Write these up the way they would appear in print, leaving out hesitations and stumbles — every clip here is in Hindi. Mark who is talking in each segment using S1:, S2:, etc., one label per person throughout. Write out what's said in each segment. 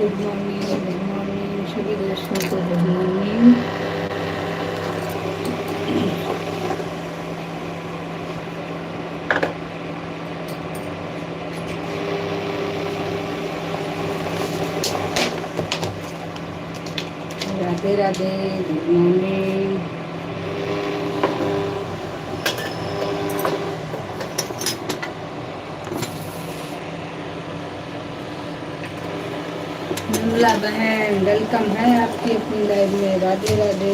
S1: गुड मॉर्निंग सभी दोस्तों को good morning. Radhe Radhe, good morning. Nirmala बहन, वेलकम है आपकी अपनी लाइफ में। राधे राधे।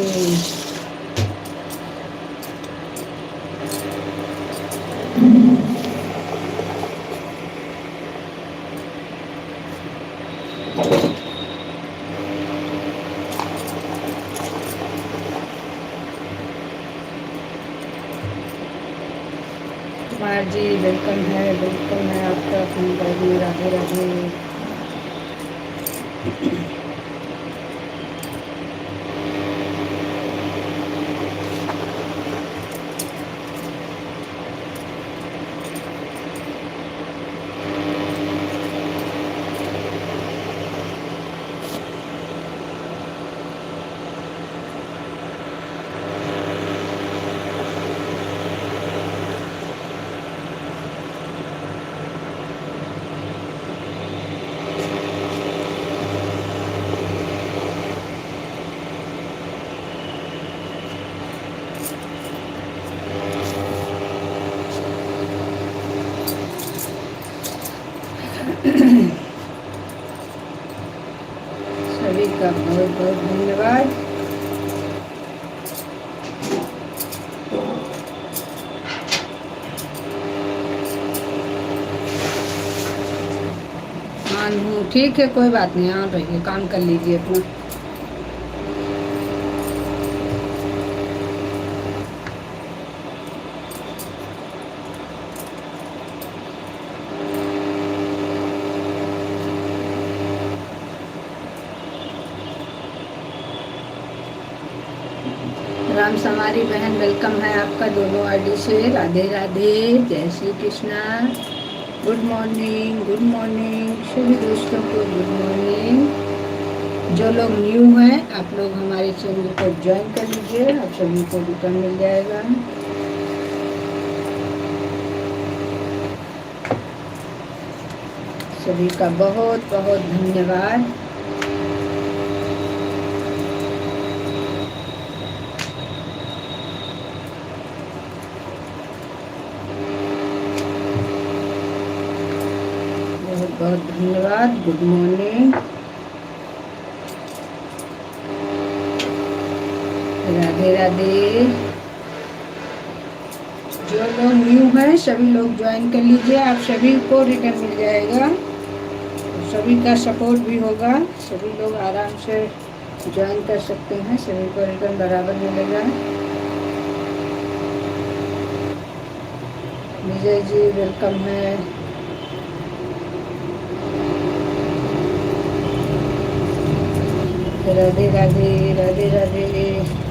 S1: कुमार जी, वेलकम है आपका अपनी लाइफ में। राधे राधे। सभी का बहुत बहुत धन्यवाद। ऑन हूँ, ठीक है, कोई बात नहीं। ऑन रहिए, काम कर लीजिए अपना। राम समारी बहन, वेलकम है आपका दोनों आईडी से। राधे राधे, जय श्री कृष्णा। गुड मॉर्निंग सभी दोस्तों को गुड मॉर्निंग। जो लोग न्यू हैं, आप लोग हमारे चैनल को ज्वाइन कर लीजिए, आप सभी को रिटर्न मिल जाएगा। सभी का बहुत बहुत धन्यवाद। बहुत धन्यवाद। Good morning. राधे राधे। जो लोग न्यू हैं सभी लोग ज्वाइन कर लीजिए, आप सभी को रिटर्न मिल जाएगा। सभी का सपोर्ट भी होगा, सभी लोग आराम से ज्वाइन कर सकते हैं, सभी को रिटर्न बराबर मिलेगा। विजय जी, वेलकम है। राधे राधे, राधे राधे।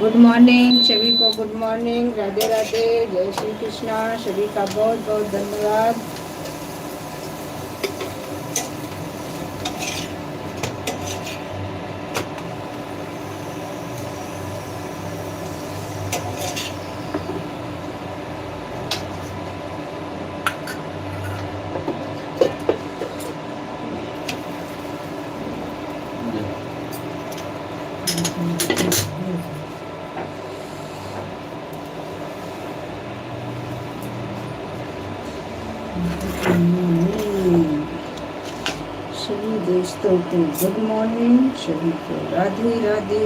S1: गुड मॉर्निंग सभी को, गुड मॉर्निंग, राधे राधे, जय श्री कृष्णा। सभी का बहुत बहुत धन्यवाद। सभी दोस्तों को गुड मॉर्निंग, सभी को राधे राधे।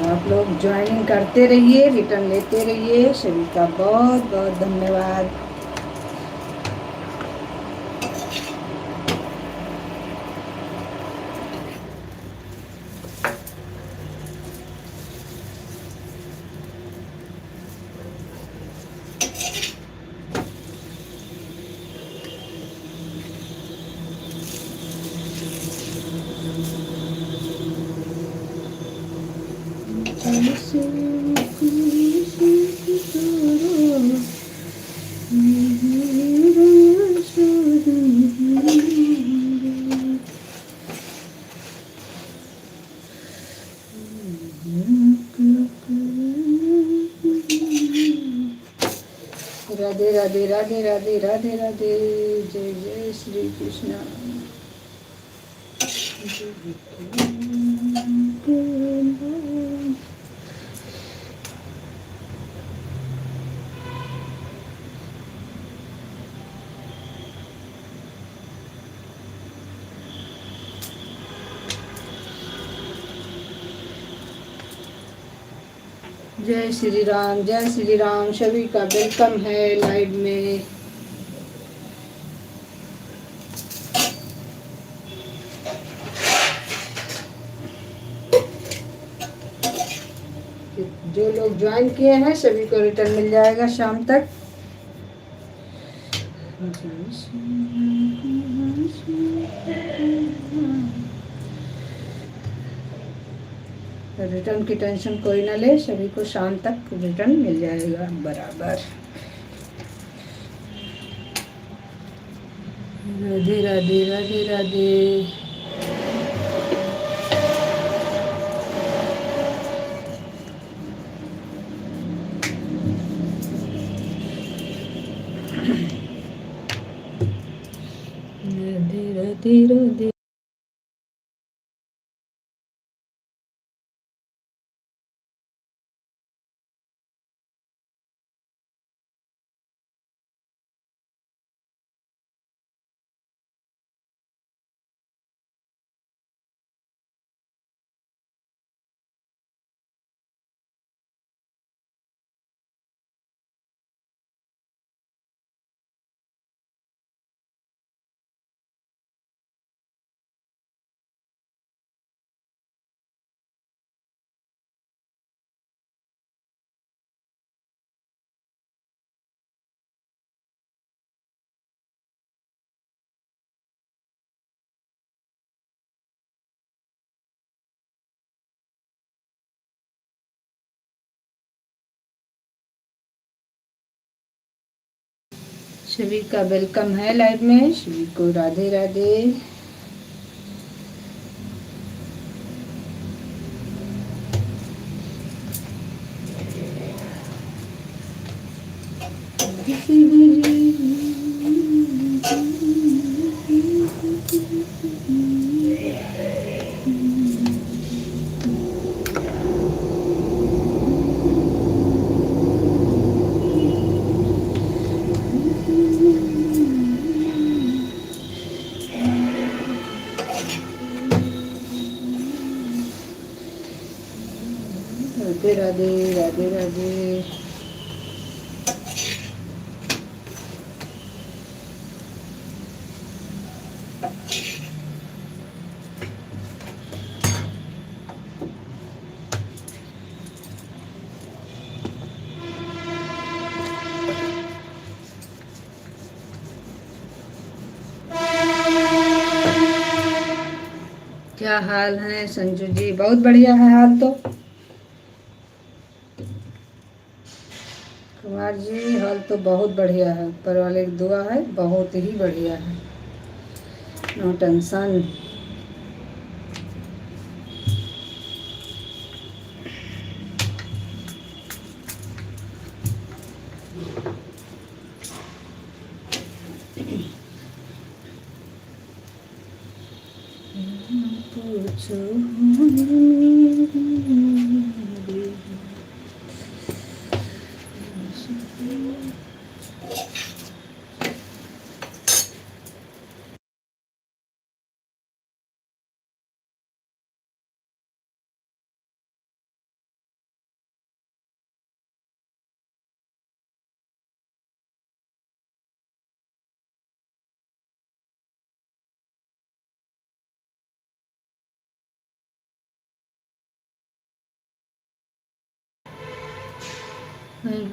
S1: आप लोग ज्वाइनिंग करते रहिए, रिटर्न लेते रहिए। सभी का बहुत बहुत धन्यवाद। राधे राधे राधे राधे राधे राधे, जय जय श्री कृष्णा। जय श्री राम, जय श्री राम। सभी का वेलकम है लाइव में। जो लोग ज्वाइन किए हैं सभी को रिटर्न मिल जाएगा शाम तक। रिटर्न की टेंशन कोई ना ले, सभी को शाम तक रिटर्न मिल जाएगा बराबर। राधे राधे राधे राधे। राधे राधे राधे। सभी का वेलकम है लाइव में। सभी को राधे राधे। राधे राधे राधे राधे। क्या हाल है संजू जी? बहुत बढ़िया है हाल तो। कुमार जी हाल तो बहुत बढ़िया है, ऊपर वाले की दुआ है, बहुत ही बढ़िया है। No tension. पूछो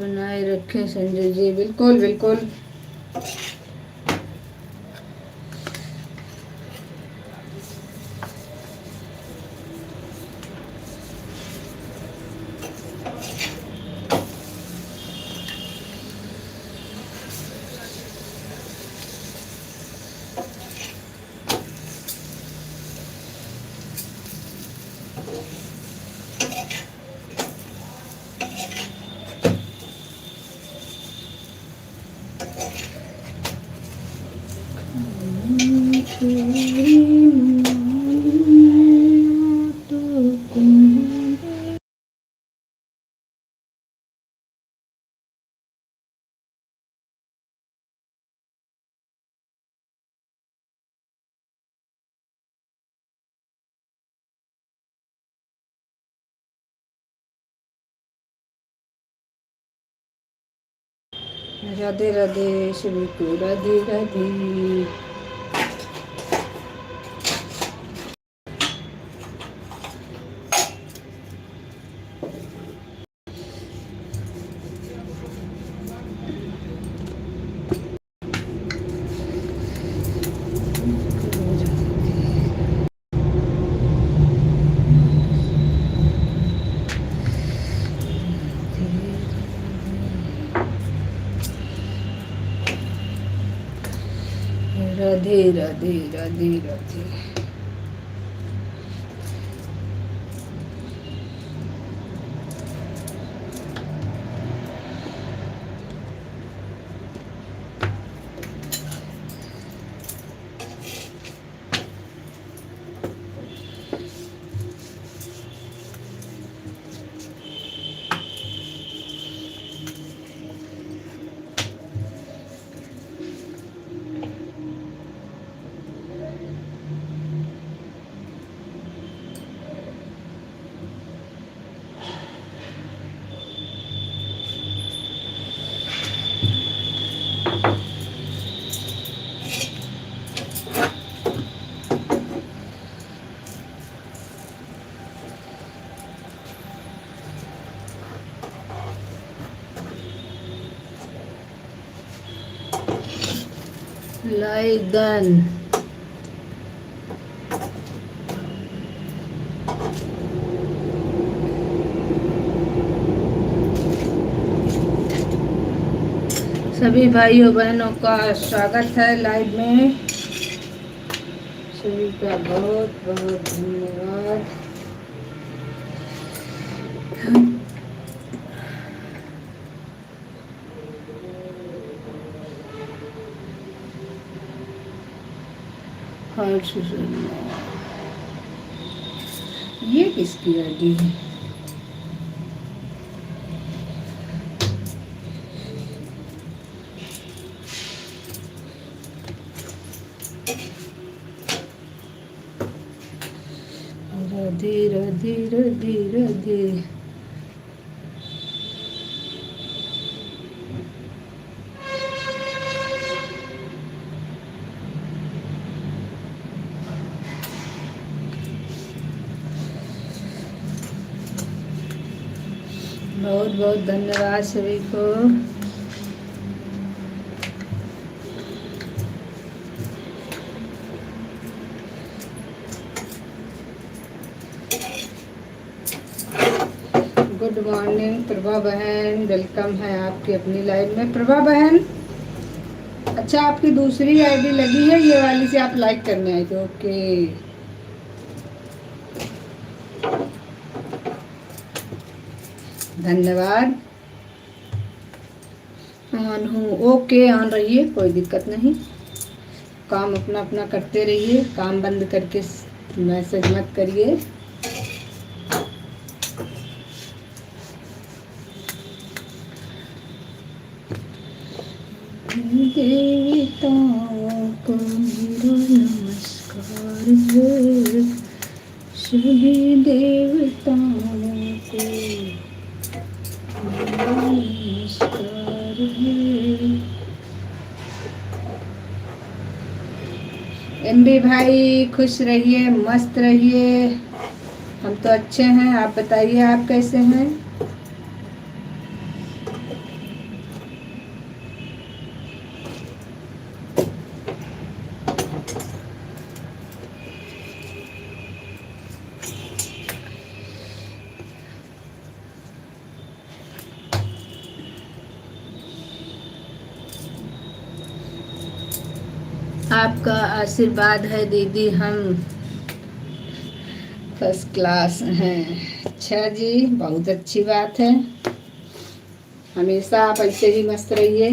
S1: बनाए रखे संजय जी, बिल्कुल बिल्कुल। राधे राधे सभी को, राधे राधे। राधे राधे राधे राधे। Like done. सभी भाइयों बहनों का स्वागत है लाइव में। सभी का बहुत बहुत धन्यवाद। ये किसकी आईडी है? राधे राधे राधे राधे। बहुत बहुत धन्यवाद सभी को। गुड मॉर्निंग प्रभा बहन, वेलकम है आपकी अपनी लाइव में। प्रभा बहन, अच्छा आपकी दूसरी आईडी लगी है, ये वाली से आप लाइक करने आए थे? ओके, धन्यवाद। ऑन हूँ, ओके, ऑन रहिए, कोई दिक्कत नहीं। काम अपना अपना करते रहिए, काम बंद करके मैसेज मत करिए। देवताओं को मेरा नमस्कार है, सभी देवताओं को मेरा नमस्कार है। एमबी भाई खुश रहिए, मस्त रहिए। हम तो अच्छे हैं, आप बताइए आप कैसे हैं? आपका आशीर्वाद है दीदी, हम फर्स्ट क्लास हैं। अच्छा जी, बहुत अच्छी बात है। हमेशा आप ऐसे ही मस्त रहिए।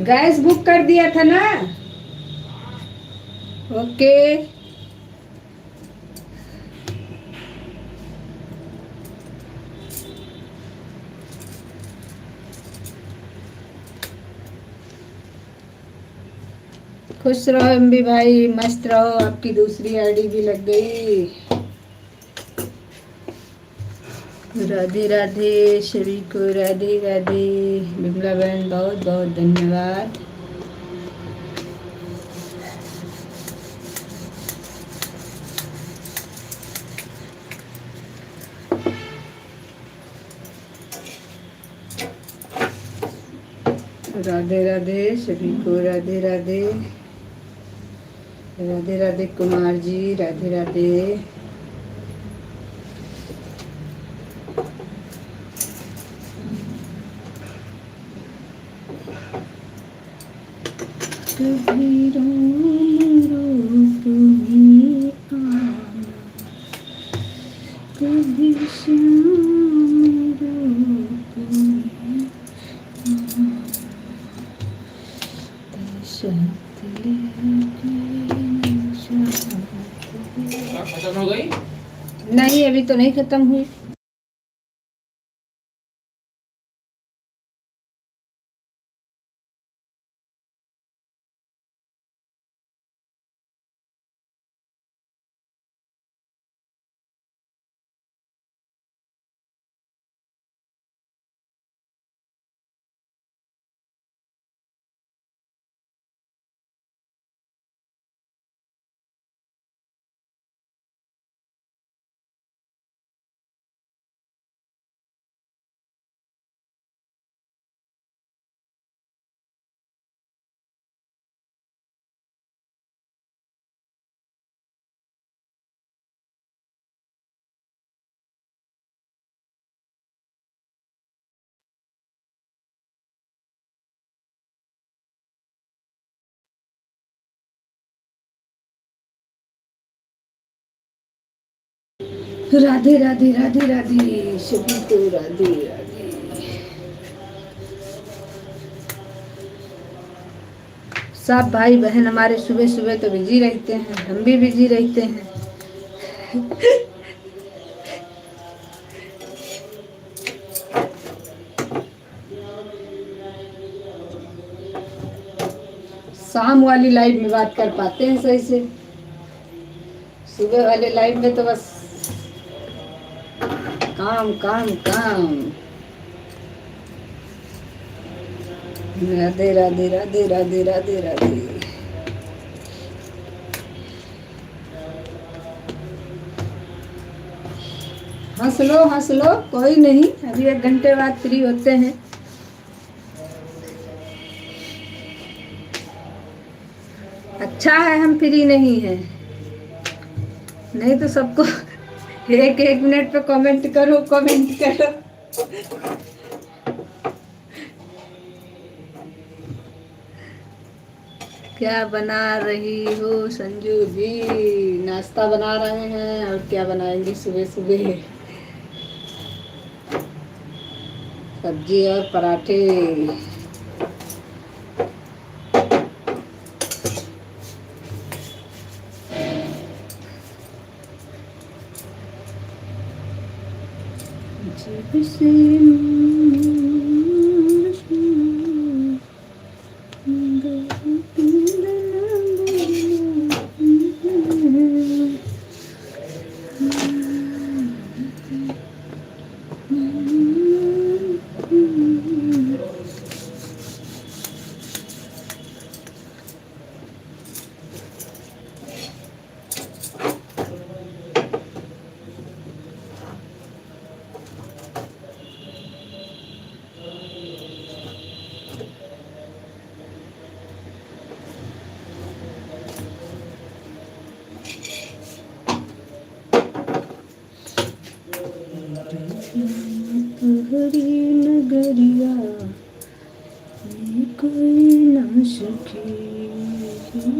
S1: गैस बुक कर दिया था ना? ओके, खुश रहो एमबी भाई, मस्त रहो। आपकी दूसरी आईडी भी लग गई। राधे राधे, सभी को राधे राधे। बिमला बहन बहुत बहुत धन्यवाद। राधे राधे, सभी को राधे राधे। राधे राधे कुमार जी, राधे राधे। कभी राम रूप में आना, कभी श्याम रूप में आना, खत्म हो गई? नहीं, अभी तो नहीं खत्म हुई। राधे राधे, राधे राधे, सभी को राधे राधे। सब भाई बहन हमारे सुबह सुबह तो बिजी रहते हैं, हम भी बिजी रहते हैं। शाम वाली लाइव में बात कर पाते हैं सही से। सुबह वाले लाइफ में तो बस काम काम काम। राधे राधे राधे राधे राधे राधे। हंस लो कोई नहीं, अभी 1 घंटे बाद फ्री होते हैं। अच्छा है हम फ्री नहीं हैं, नहीं तो सबको एक एक मिनट पे कमेंट करो कमेंट करो। क्या बना रही हो संजू जी? नाश्ता बना रहे हैं, और क्या बनाएंगे सुबह सुबह? सब्जी और पराठे। जब से हरी नगरिया कोई न सके,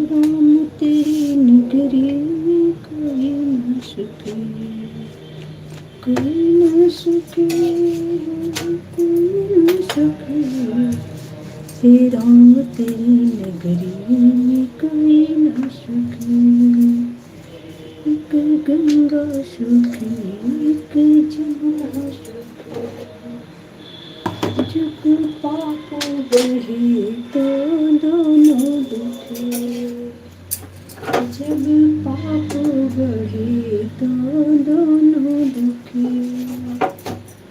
S1: राम तेरी नगरी में कोई न सके, कोई न सके, कोई न सके, हे राम तेरी नगरी में कोई न सके। एक गंगा सुखी एक जमुना सुखी, जब पाप बढ़े तो दोनों दुखे, जब पाप बढ़े तो दोनों दुखे,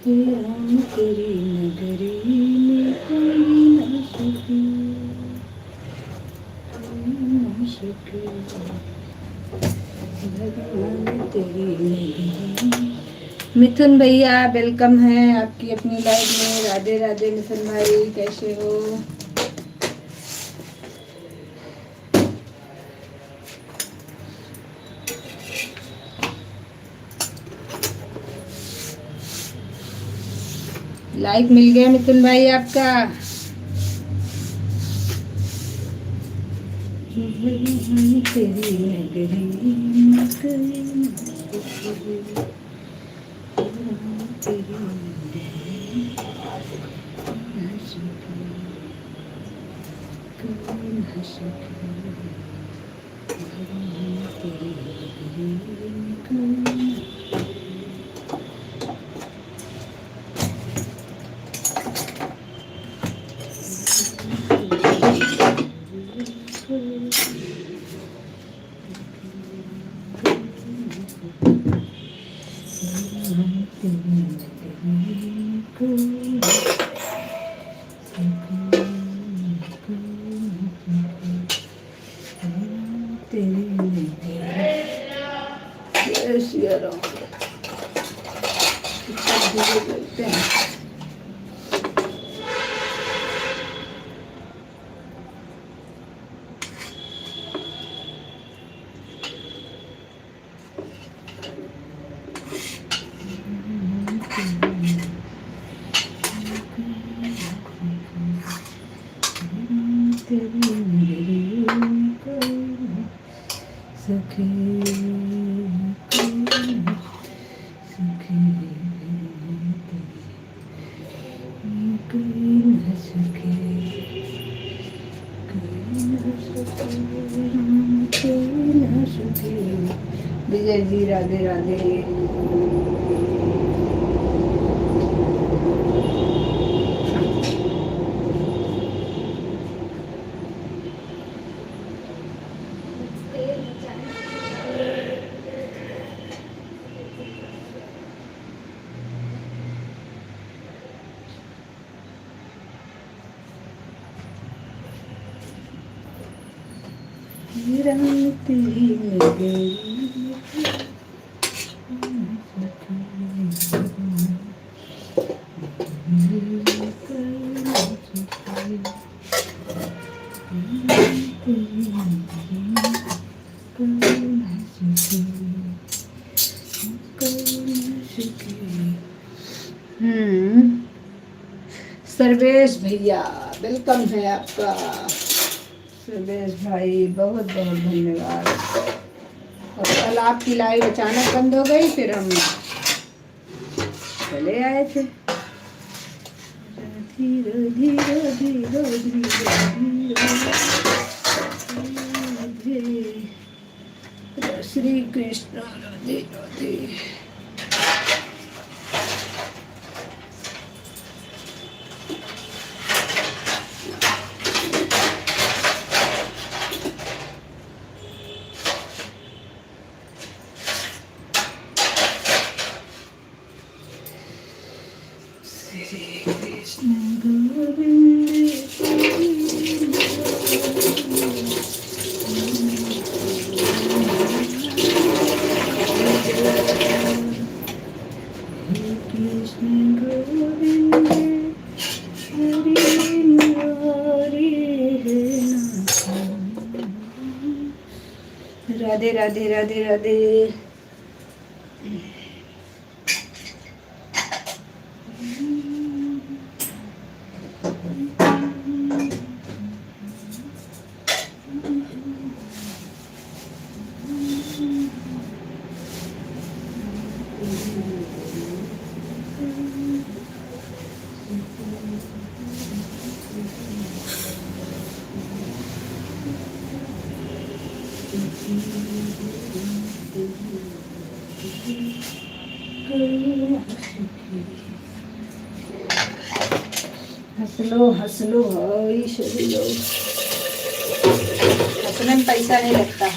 S1: हे राम तेरी नगरी में कोई न सके, कोई न सके, भगवान तेरी नगरी। मिथुन भैया वेलकम है आपकी अपनी लाइफ में। राधे राधे मिथुन भाई, कैसे हो? लाइक मिल गया मिथुन भाई आपका। तेरी नगरी में कोई न सके, तेरी नगरी न सके, कोई न सके, भगवान तेरी नगरी में कोई न। विजय जी राधे राधे। रंग तेरी मेरे सर्वेश भैया वेलकम है आपका। सर्वेश भाई बहुत बहुत धन्यवाद। और कल आपकी लाइव अचानक बंद हो गई, फिर हम चले आए थे। धीरे धीरे धीरे धीरे धीरे श्री कृष्ण राधे राधे। श्री कृष्ण गोविंद कृष्ण गोविंद हरि मुरारी हे नाथ। राधे राधे राधे राधे। हंस लो भाई सभी लोग, हंसने में पैसा नहीं लगता।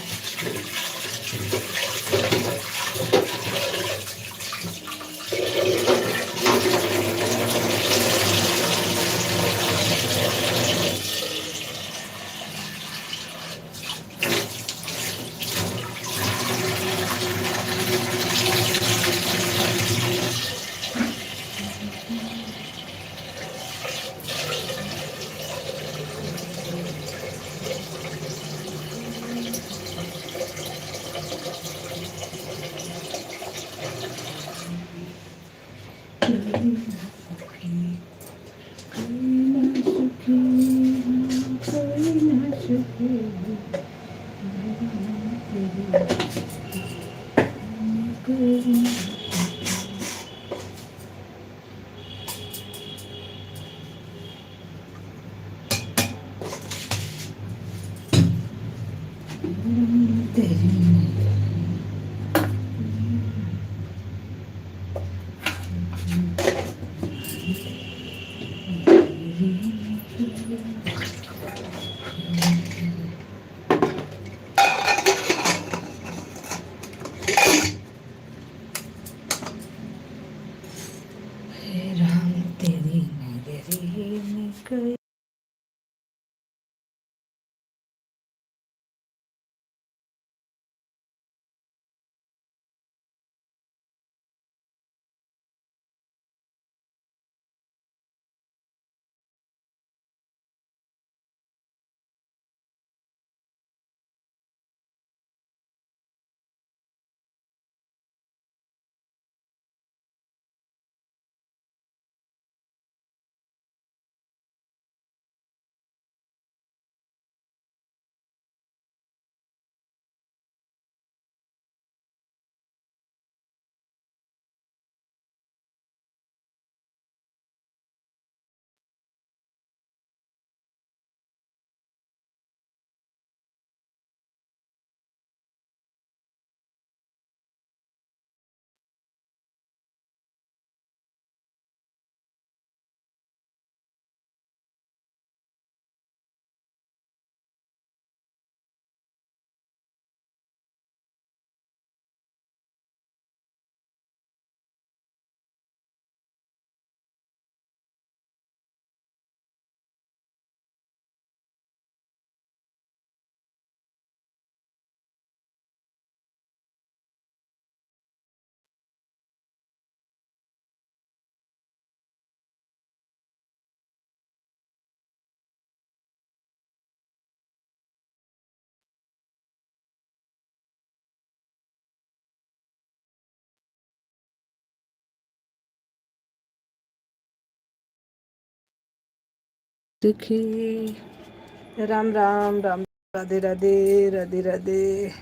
S1: देखिए, राम राम राम, राधे राधे, राधे राधे।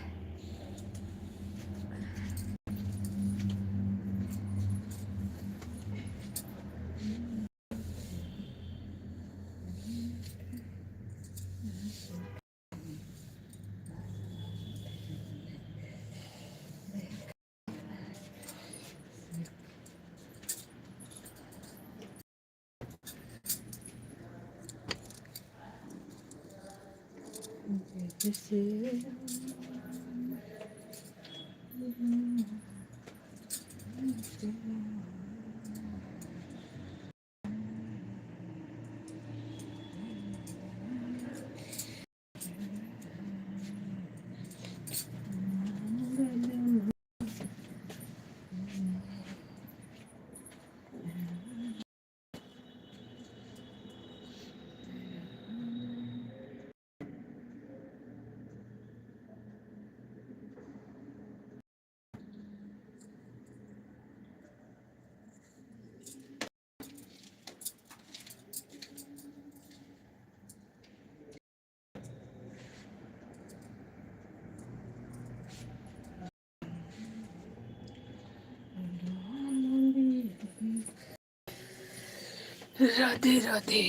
S1: राधे राधे।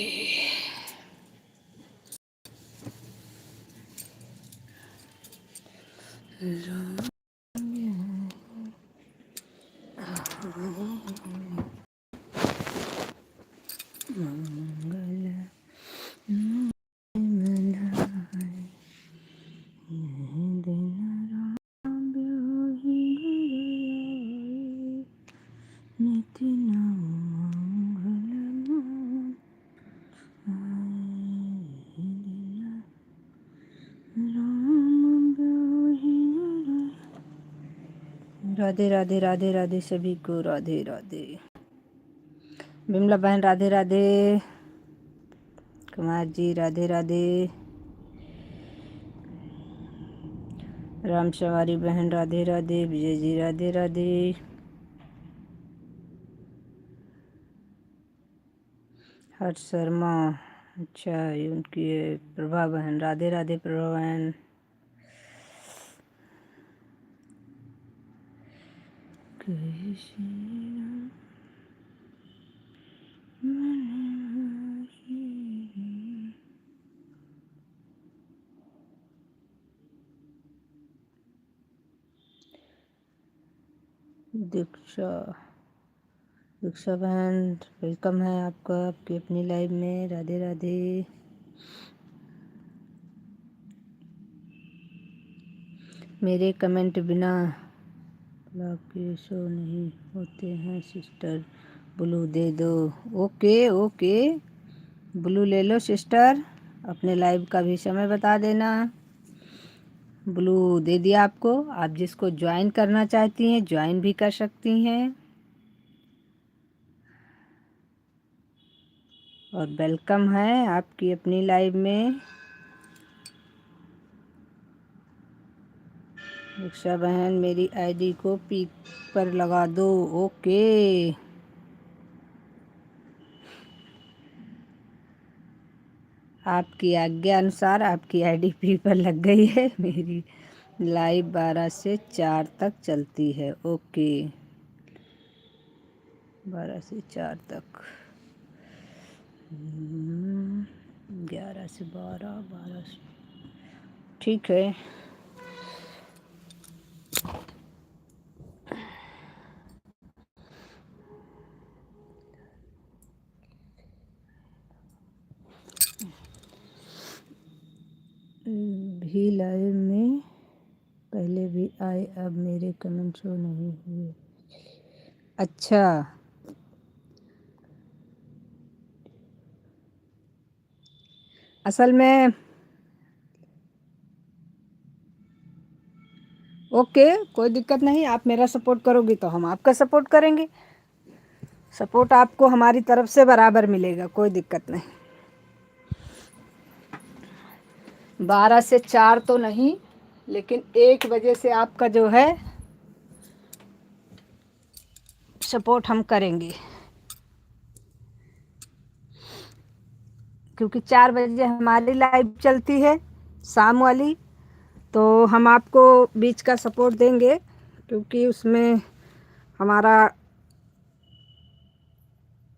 S1: राधे राधे, राधे राधे सभी को, राधे राधे। बिमला बहन राधे राधे, कुमार जी राधे राधे, राम सवारी बहन राधे राधे, विजय जी राधे राधे, हर्ष शर्मा, अच्छा ये उनकी है। प्रभा बहन राधे राधे, प्रभा बहन। दीक्षा, दीक्षा बहन वेलकम है आपका आपकी अपनी लाइव में, राधे राधे। मेरे कमेंट बिना ब्लॉग के शो नहीं होते हैं सिस्टर, ब्लू दे दो। ओके ओके, ब्लू ले लो सिस्टर, अपने लाइव का भी समय बता देना। ब्लू दे दिया आपको। आप जिसको ज्वाइन करना चाहती हैं ज्वाइन भी कर सकती हैं, और वेलकम है आपकी अपनी लाइव में। दीक्षा बहन मेरी आईडी को पीक पर लगा दो। ओके, आपकी आज्ञा अनुसार आपकी आईडी पी पर लग गई है। मेरी लाइव 12 से 4 तक चलती है। ओके, 12 से 4 तक, 11 से 12, 12 से, ठीक है। भी लाइव में पहले भी आए, अब मेरे कमेंट शो नहीं हुए। अच्छा, असल में ओके, कोई दिक्कत नहीं। आप मेरा सपोर्ट करोगी तो हम आपका सपोर्ट करेंगे। सपोर्ट आपको हमारी तरफ से बराबर मिलेगा, कोई दिक्कत नहीं। 12 से 4 तो नहीं, लेकिन 1 बजे से आपका जो है सपोर्ट हम करेंगे। क्योंकि 4 बजे हमारी लाइव चलती है शाम वाली, तो हम आपको बीच का सपोर्ट देंगे, क्योंकि उसमें हमारा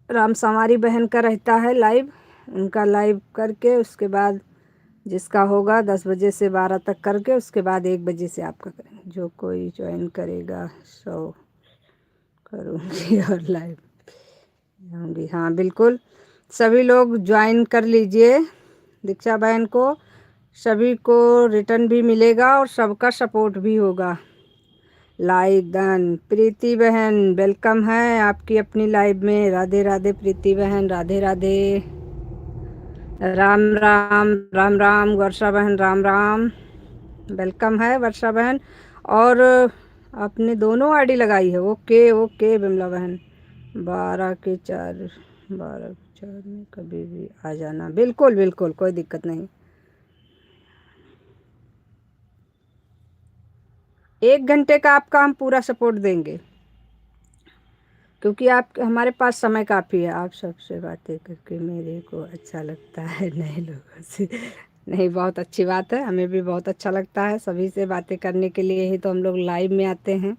S1: राम संवारी बहन का रहता है लाइव, उनका लाइव करके उसके बाद जिसका होगा 10 बजे से 12 तक करके उसके बाद 1 बजे से आपका करेंगे। जो कोई ज्वाइन करेगा 100 करूँगी और लाइव होंगी। हाँ बिल्कुल, सभी लोग ज्वाइन कर लीजिए दीक्षा बहन को, सभी को रिटर्न भी मिलेगा और सबका सपोर्ट भी होगा। Live done. प्रीति बहन वेलकम है आपकी अपनी लाइव में। राधे राधे प्रीति बहन, राधे राधे। राम राम राम राम वर्षा बहन, राम राम, वेलकम है वर्षा बहन। और आपने दोनों आईडी लगाई है, ओके ओके बिमला बहन। 12 के 4 में कभी भी आ जाना, बिल्कुल बिल्कुल कोई दिक्कत नहीं। 1 घंटे का आपका हम पूरा सपोर्ट देंगे, क्योंकि आप हमारे पास समय काफ़ी है। आप सबसे बातें करके मेरे को अच्छा लगता है, नए लोगों से नहीं, बहुत अच्छी बात है, हमें भी बहुत अच्छा लगता है। सभी से बातें करने के लिए ही तो हम लोग लाइव में आते हैं।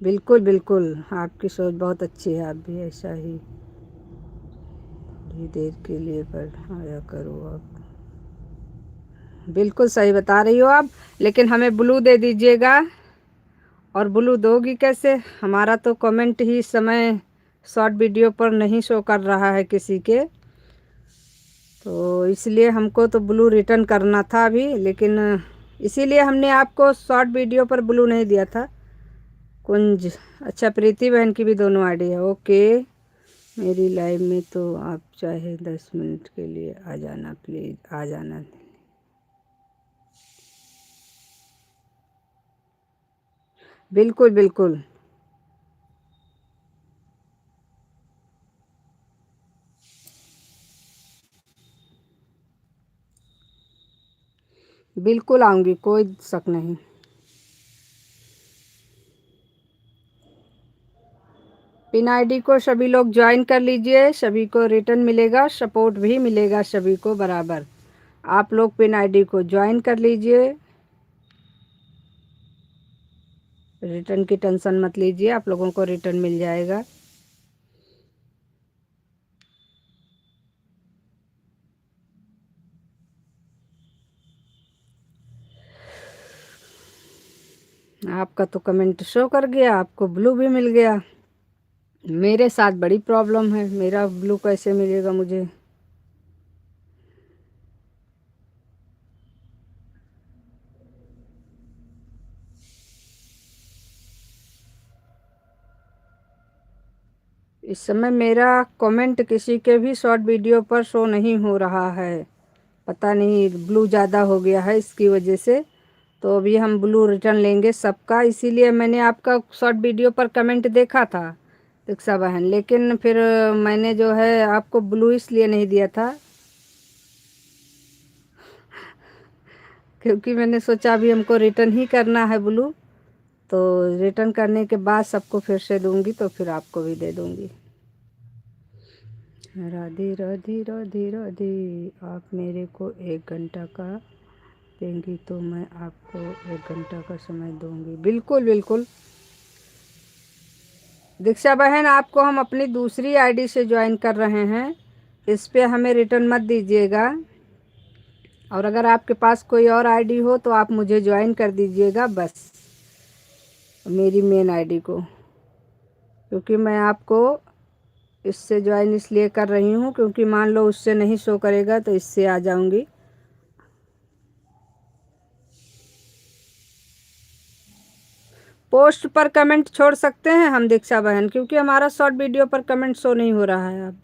S1: बिल्कुल बिल्कुल, आपकी सोच बहुत अच्छी है, आप भी ऐसा ही थोड़ी देर के लिए पर आया करो आप। बिल्कुल सही बता रही हो आप, लेकिन हमें ब्लू दे दीजिएगा। और ब्लू दोगी कैसे? हमारा तो कमेंट ही इस समय शॉर्ट वीडियो पर नहीं शो कर रहा है किसी के, तो इसलिए हमको तो ब्लू रिटर्न करना था अभी, लेकिन इसीलिए हमने आपको शॉर्ट वीडियो पर ब्लू नहीं दिया था। कुंज, अच्छा प्रीति बहन की भी दोनों आईडी है, ओके। मेरी लाइव में तो आप चाहे 10 मिनट के लिए आ जाना, प्लीज़ आ जाना। बिल्कुल बिल्कुल, बिल्कुल आऊँगी, कोई शक नहीं। पिन आईडी को सभी लोग ज्वाइन कर लीजिए, सभी को रिटर्न मिलेगा, सपोर्ट भी मिलेगा सभी को बराबर। आप लोग पिन आईडी को ज्वाइन कर लीजिए, रिटर्न की टेंशन मत लीजिए, आप लोगों को रिटर्न मिल जाएगा। आपका तो कमेंट शो कर गया, आपको ब्लू भी मिल गया। मेरे साथ बड़ी प्रॉब्लम है, मेरा ब्लू कैसे मिलेगा मुझे? इस समय मेरा कमेंट किसी के भी शॉर्ट वीडियो पर शो नहीं हो रहा है, पता नहीं ब्लू ज़्यादा हो गया है इसकी वजह से। तो अभी हम ब्लू रिटर्न लेंगे सबका, इसीलिए मैंने आपका शॉर्ट वीडियो पर कमेंट देखा था दीक्षा बहन, लेकिन फिर मैंने जो है आपको ब्लू इसलिए नहीं दिया था क्योंकि मैंने सोचा अभी हमको रिटर्न ही करना है ब्लू, तो रिटर्न करने के बाद सबको फिर से दूंगी, तो फिर आपको भी दे दूंगी। राधे राधे राधे राधे। आप मेरे को 1 घंटा का देंगी तो मैं आपको 1 घंटा का समय दूंगी, बिल्कुल बिल्कुल। दीक्षा बहन आपको हम अपनी दूसरी आईडी से ज्वाइन कर रहे हैं, इस पे हमें रिटर्न मत दीजिएगा। और अगर आपके पास कोई और आईडी हो तो आप मुझे ज्वाइन कर दीजिएगा बस, मेरी मेन आईडी को, क्योंकि मैं आपको इससे ज्वाइन इसलिए कर रही हूँ क्योंकि मान लो उससे नहीं शो करेगा तो इससे आ जाऊंगी। पोस्ट पर कमेंट छोड़ सकते हैं हम दीक्षा बहन, क्योंकि हमारा शॉर्ट वीडियो पर कमेंट शो नहीं हो रहा है। अब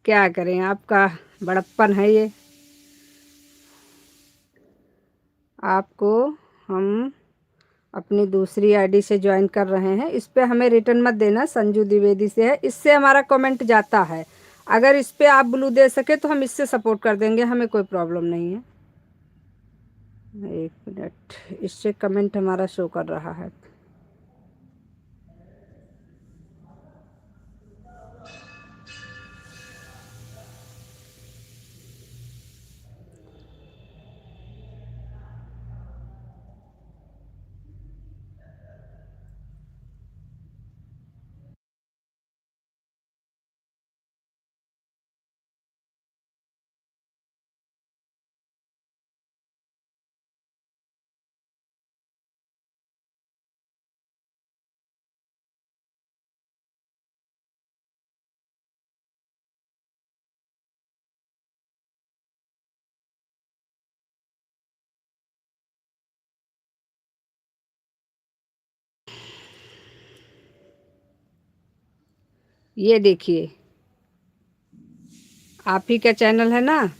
S1: क्या करें, आपका बड़प्पन है ये। आपको हम अपनी दूसरी आईडी से ज्वाइन कर रहे हैं, इस पे हमें रिटर्न मत देना, संजू द्विवेदी से है, इससे हमारा कमेंट जाता है। अगर इस पे आप ब्लू दे सके तो हम इससे सपोर्ट कर देंगे, हमें कोई प्रॉब्लम नहीं है। एक मिनट, इससे कमेंट हमारा शो कर रहा है। ये देखिए, आप ही का चैनल है ना,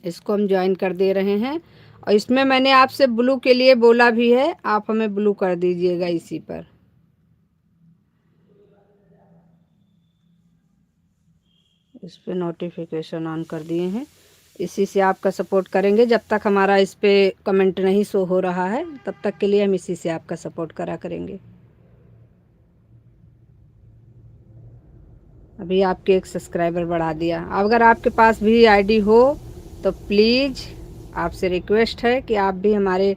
S1: इसको हम ज्वाइन कर दे रहे हैं। और इसमें मैंने आपसे ब्लू के लिए बोला भी है, आप हमें ब्लू कर दीजिएगा इसी पर। इस पे नोटिफिकेशन ऑन कर दिए हैं, इसी से आपका सपोर्ट करेंगे। जब तक हमारा इस पे कमेंट नहीं शो हो रहा है तब तक के लिए हम इसी से आपका सपोर्ट करा करेंगे। अभी आपके एक सब्सक्राइबर बढ़ा दिया। अगर आपके पास भी आईडी हो तो प्लीज़ आपसे रिक्वेस्ट है कि आप भी हमारे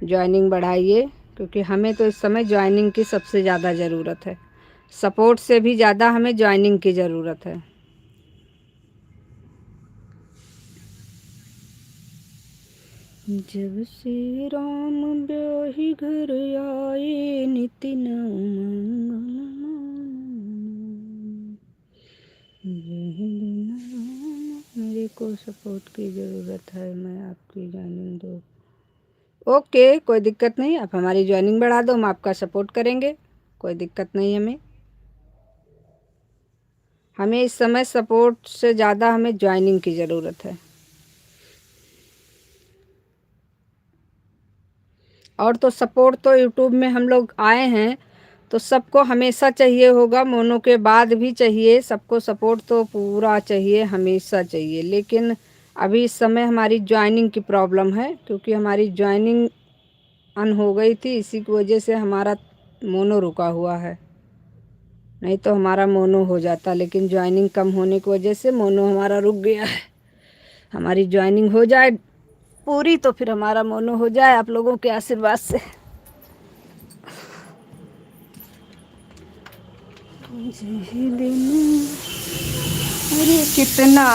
S1: ज्वाइनिंग बढ़ाइए, क्योंकि हमें तो इस समय ज्वाइनिंग की सबसे ज़्यादा ज़रूरत है। सपोर्ट से भी ज़्यादा हमें ज्वाइनिंग की ज़रूरत है। जब से राम ब्याही घर आए, नितिन मेरे को सपोर्ट की ज़रूरत है, मैं आपकी ज्वाइनिंग दो। ओके, कोई दिक्कत नहीं, आप हमारी ज्वाइनिंग बढ़ा दो, हम आपका सपोर्ट करेंगे, कोई दिक्कत नहीं। हमें इस समय सपोर्ट से ज़्यादा हमें ज्वाइनिंग की ज़रूरत है। और तो सपोर्ट तो यूट्यूब में हम लोग आए हैं तो सबको हमेशा चाहिए होगा, मोनो के बाद भी चाहिए, सबको सपोर्ट तो पूरा चाहिए, हमेशा चाहिए। लेकिन अभी इस समय हमारी ज्वाइनिंग की प्रॉब्लम है, क्योंकि हमारी ज्वाइनिंग अन हो गई थी, इसी की वजह से हमारा मोनो रुका हुआ है। नहीं तो हमारा मोनो हो जाता, लेकिन ज्वाइनिंग कम होने की वजह से मोनो हमारा रुक गया है। हमारी ज्वाइनिंग हो जाए पूरी तो फिर हमारा मोनो हो जाए आप लोगों के आशीर्वाद से। अरे कितना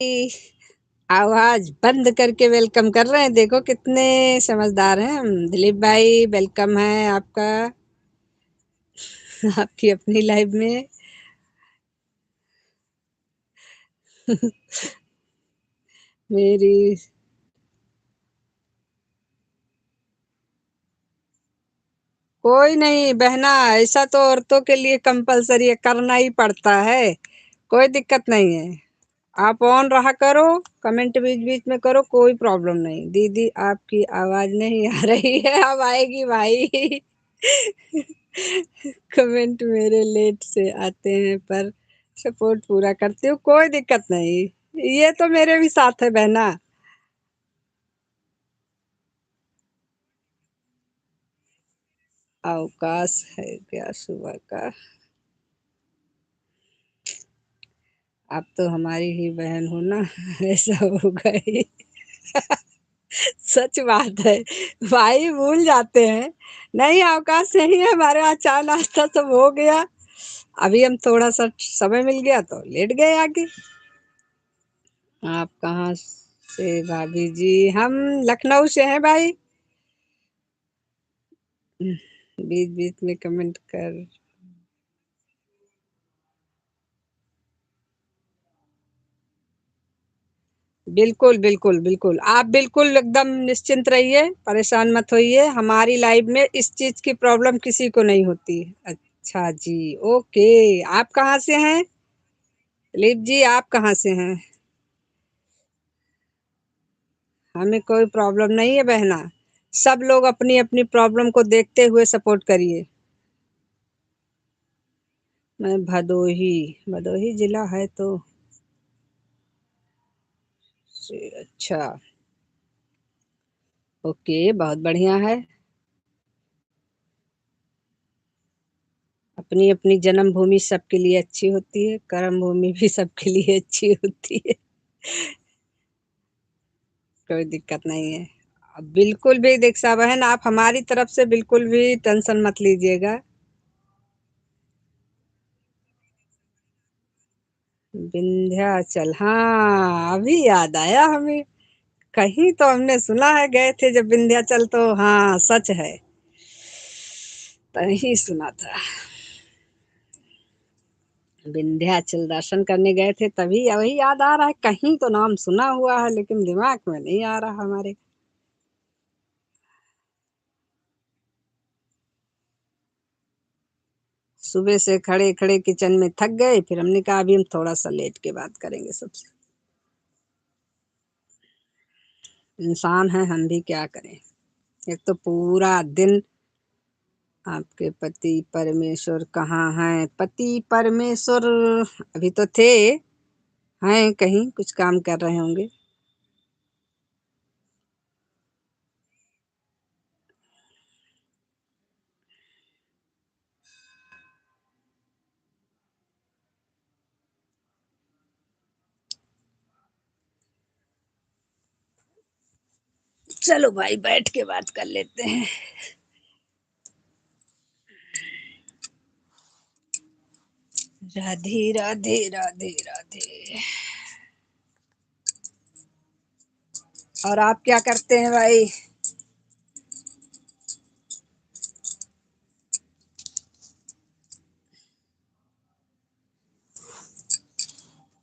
S2: आवाज बंद करके वेलकम कर रहे हैं। देखो कितने समझदार हैं हम। दिलीप भाई वेलकम है आपका आपकी अपनी लाइफ में। मेरी कोई नहीं बहना, ऐसा तो औरतों के लिए कंपलसरी है, करना ही पड़ता है। कोई दिक्कत नहीं है। आप ऑन रहा करो, कमेंट बीच बीच में करो, कोई प्रॉब्लम नहीं। दीदी आपकी आवाज नहीं आ रही है, अब आएगी भाई। कमेंट मेरे लेट से आते हैं पर सपोर्ट पूरा करती हूँ, कोई दिक्कत नहीं। ये तो मेरे भी साथ है बहना। अवकाश है क्या सुबह का? आप तो हमारी ही बहन हो ना। ऐसा होगा ही। सच बात है। भाई भूल जाते हैं। नहीं अवकाश नहीं है हमारे यहाँ, चाय नाश्ता सब हो गया। अभी हम थोड़ा सा समय मिल गया तो लेट गए आके। आप कहाँ से भाभी जी? हम लखनऊ से हैं भाई। बीच बीच में कमेंट कर। बिल्कुल बिल्कुल बिल्कुल, आप बिल्कुल एकदम निश्चिंत रहिए, परेशान मत होइए। हमारी लाइफ में इस चीज की प्रॉब्लम किसी को नहीं होती। अच्छा जी, ओके। आप कहाँ से हैं? दिलीप जी आप कहाँ से हैं? हमें कोई प्रॉब्लम नहीं है बहना। सब लोग अपनी अपनी प्रॉब्लम को देखते हुए सपोर्ट करिए। मैं भदोही। भदोही जिला है तो अच्छा। ओके बहुत बढ़िया है। अपनी अपनी जन्म भूमि सबके लिए अच्छी होती है, कर्म भूमि भी सबके लिए अच्छी होती है। कोई दिक्कत नहीं है। अब बिल्कुल भी दीक्षा बहन, आप हमारी तरफ से बिल्कुल भी टेंशन मत लीजिएगा। विंध्याचल, हाँ अभी याद आया हमें। कहीं तो हमने सुना है गए थे जब विंध्याचल, तो हाँ सच है, तभी सुना था। विंध्याचल दर्शन करने गए थे तभी वही याद आ रहा है। कहीं तो नाम सुना हुआ है लेकिन दिमाग में नहीं आ रहा हमारे। सुबह से खड़े खड़े किचन में थक गए, फिर हमने कहा अभी हम थोड़ा सा लेट के बात करेंगे सबसे। इंसान है हम भी, क्या करें। एक तो पूरा दिन। आपके पति परमेश्वर कहाँ हैं? पति परमेश्वर अभी तो थे, हैं कहीं कुछ काम कर रहे होंगे। चलो भाई बैठ के बात कर लेते हैं। राधे राधे राधे राधे। और आप क्या करते हैं भाई?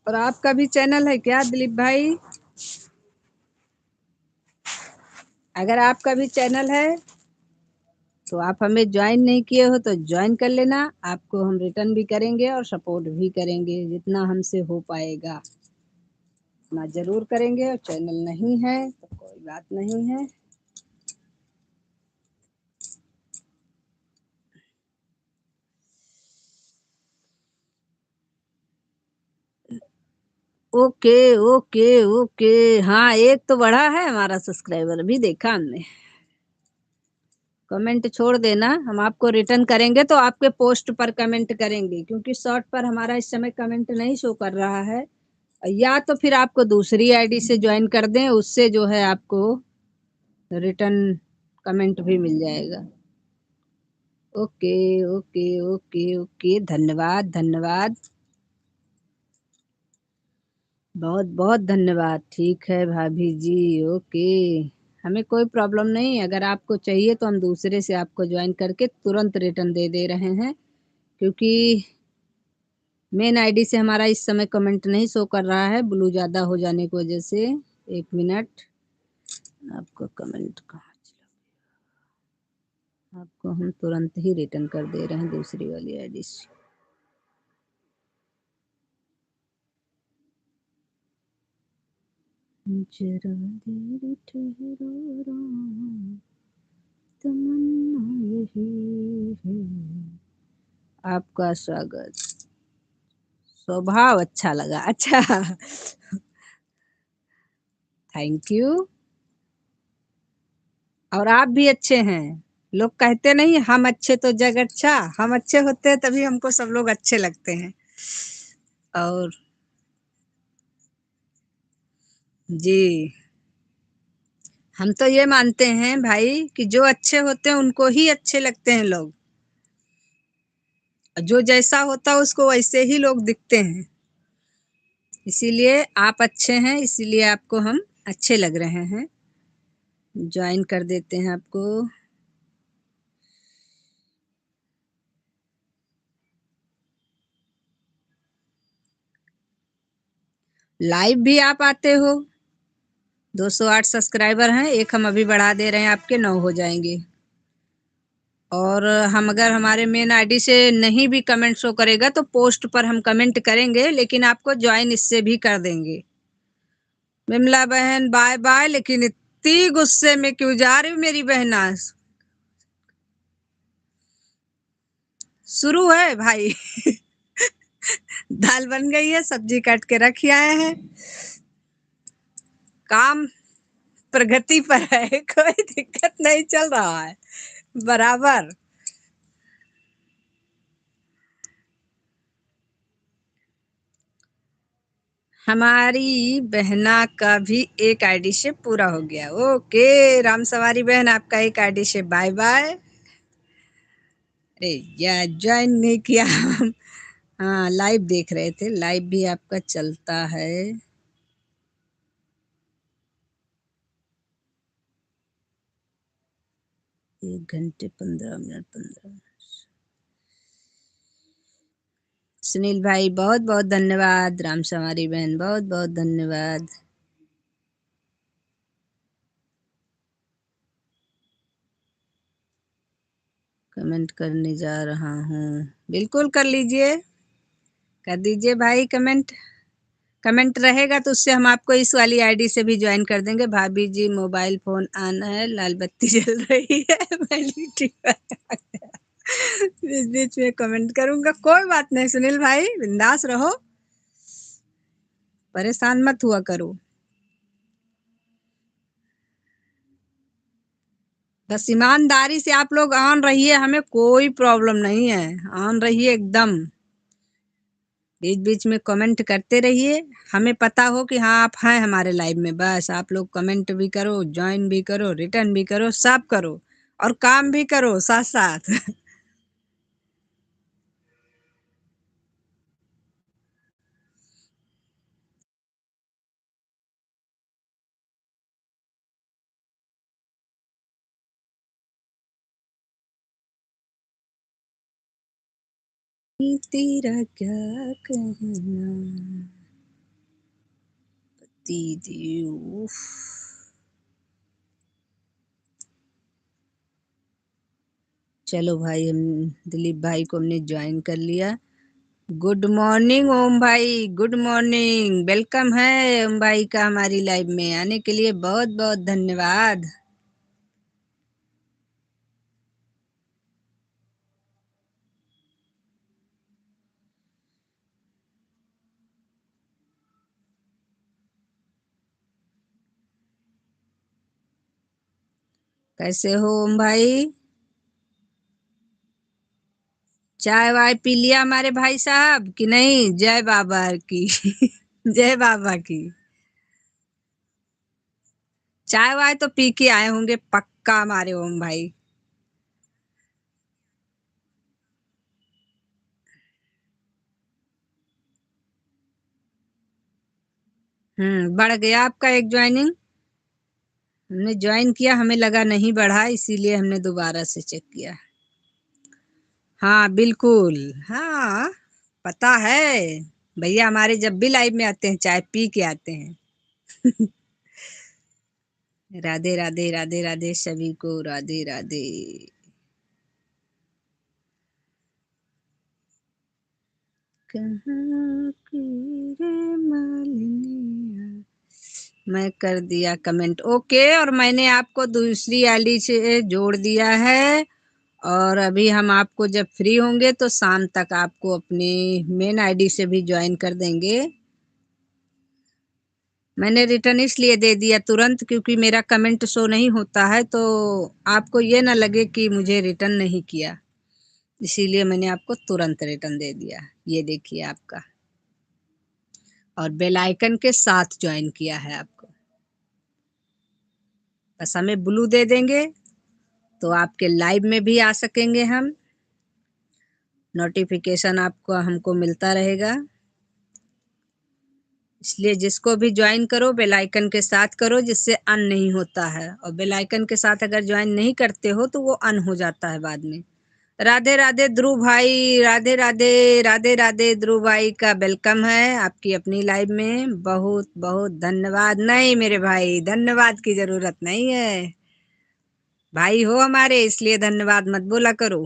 S2: और आपका भी चैनल है क्या दिलीप भाई? अगर आपका भी चैनल है तो आप हमें ज्वाइन नहीं किए हो तो ज्वाइन कर लेना। आपको हम रिटर्न भी करेंगे और सपोर्ट भी करेंगे, जितना हमसे हो पाएगा उतना जरूर करेंगे। और चैनल नहीं है तो कोई बात नहीं है। Okay okay okay. हाँ एक तो बढ़ा है हमारा सब्सक्राइबर, भी देखा हमने। कमेंट छोड़ देना, हम आपको रिटर्न करेंगे तो आपके पोस्ट पर कमेंट करेंगे, क्योंकि शॉर्ट पर हमारा इस समय कमेंट नहीं शो कर रहा है। या तो फिर आपको दूसरी आईडी से ज्वाइन कर दें, उससे जो है आपको रिटर्न कमेंट भी मिल जाएगा। ओके ओके ओके ओके, धन्यवाद धन्यवाद। बहुत बहुत धन्यवाद। ठीक है भाभी जी, ओके। हमें कोई प्रॉब्लम नहीं, अगर आपको चाहिए तो हम दूसरे से आपको ज्वाइन करके तुरंत रिटर्न दे दे रहे हैं, क्योंकि मेन आईडी से हमारा इस समय कमेंट नहीं शो कर रहा है, ब्लू ज़्यादा हो जाने की वजह से। एक मिनट, आपको कमेंट कहाँ चला? आपको हम तुरंत ही रिटर्न कर दे रहे हैं दूसरी वाली आईडी से। जरा देर ठहरो राम, तमन्ना यही है। आपका स्वागत। स्वभाव अच्छा लगा, अच्छा। Thank you. और आप भी अच्छे हैं। लोग कहते नहीं हम अच्छे तो जग अच्छा, हम अच्छे होते हैं तभी हमको सब लोग अच्छे लगते हैं। और जी, हम तो ये मानते हैं भाई कि जो अच्छे होते हैं उनको ही अच्छे लगते हैं लोग, और जो जैसा होता है उसको वैसे ही लोग दिखते हैं। इसीलिए आप अच्छे हैं, इसीलिए आपको हम अच्छे लग रहे हैं। ज्वाइन कर देते हैं आपको। लाइव भी आप आते हो। 208 सब्सक्राइबर हैं, एक हम अभी बढ़ा दे रहे हैं, आपके 9 हो जाएंगे। और हम अगर हमारे मेन आईडी से नहीं भी कमेंट शो करेगा तो पोस्ट पर हम कमेंट करेंगे, लेकिन आपको ज्वाइन इससे भी कर देंगे। विमला बहन बाय बाय, लेकिन इतनी गुस्से में क्यों जा रही हो मेरी बहना? शुरू है भाई। दाल बन गई है, सब्जी काट के रखी आए हैं। काम प्रगति पर है, कोई दिक्कत नहीं, चल रहा है बराबर। हमारी बहना का भी एक आईडी से पूरा हो गया। ओके राम सवारी बहन, आपका एक आईडी से बाय बाय। अरे यार, ज्वाइन नहीं किया हम। हाँ, लाइव देख रहे थे, लाइव भी आपका चलता है। 1 घंटे 15 मिनट 15। सुनील भाई बहुत बहुत धन्यवाद, राम सवारी बहन बहुत बहुत धन्यवाद। कमेंट करने जा रहा हूँ, बिल्कुल कर लीजिए, कर दीजिए भाई कमेंट। कमेंट रहेगा तो उससे हम आपको इस वाली आईडी से भी ज्वाइन कर देंगे। भाभी जी मोबाइल फोन ऑन है, लाल बत्ती जल रही है। मैं लिट्टी बीच बीच में कमेंट करूंगा, कोई बात नहीं सुनील भाई, बिंदास रहो, परेशान मत हुआ करो। बस ईमानदारी से आप लोग ऑन रहिए, हमें कोई प्रॉब्लम नहीं है, ऑन रहिए एकदम। बीच बीच में कमेंट करते रहिए, हमें पता हो कि हाँ आप हैं हमारे लाइव में। बस आप लोग कमेंट भी करो, ज्वाइन भी करो, रिटर्न भी करो, सब करो, और काम भी करो साथ साथ। तेरा क्या कहना दीदी, उफ। चलो भाई, हम दिलीप भाई को हमने ज्वाइन कर लिया। गुड मॉर्निंग ओम भाई, गुड मॉर्निंग, वेलकम है ओम भाई का हमारी लाइव में आने के लिए, बहुत बहुत धन्यवाद। कैसे हो ओम भाई? चाय वाय पी लिया हमारे भाई साहब कि नहीं? जय बाबा की। जय बाबा की। चाय वाय तो पी के आए होंगे पक्का हमारे ओम भाई। बढ़ गया आपका एक ज्वाइनिंग। हमने ज्वाइन किया, हमें लगा नहीं बढ़ा, इसीलिए हमने दोबारा से चेक किया। हाँ बिल्कुल। हाँ पता है, भैया हमारे जब भी लाइव में आते हैं चाय पी के आते हैं। राधे राधे राधे राधे सभी को, राधे राधे। कहाँ की रे मालिनिया, मैं कर दिया कमेंट ओके, और मैंने आपको दूसरी आईडी से जोड़ दिया है। और अभी हम आपको जब फ्री होंगे तो शाम तक आपको अपनी मेन आईडी से भी ज्वाइन कर देंगे। मैंने रिटर्न इसलिए दे दिया तुरंत क्योंकि मेरा कमेंट शो नहीं होता है, तो आपको ये ना लगे कि मुझे रिटर्न नहीं किया, इसीलिए मैंने आपको तुरंत रिटर्न दे दिया। ये देखिए आपका, और बेल आइकन के साथ ज्वाइन किया है आपको। बस हमें ब्लू दे देंगे तो आपके लाइव में भी आ सकेंगे हम, नोटिफिकेशन आपको हमको मिलता रहेगा। इसलिए जिसको भी ज्वाइन करो बेल आइकन के साथ करो, जिससे अन नहीं होता है, और बेल आइकन के साथ अगर ज्वाइन नहीं करते हो तो वो अन हो जाता है बाद में। राधे राधे ध्रुव भाई, राधे राधे राधे राधे। ध्रुव भाई का वेलकम है आपकी अपनी लाइव में, बहुत बहुत धन्यवाद। नहीं मेरे भाई, धन्यवाद की जरूरत नहीं है, भाई हो हमारे इसलिए धन्यवाद मत बोला करो।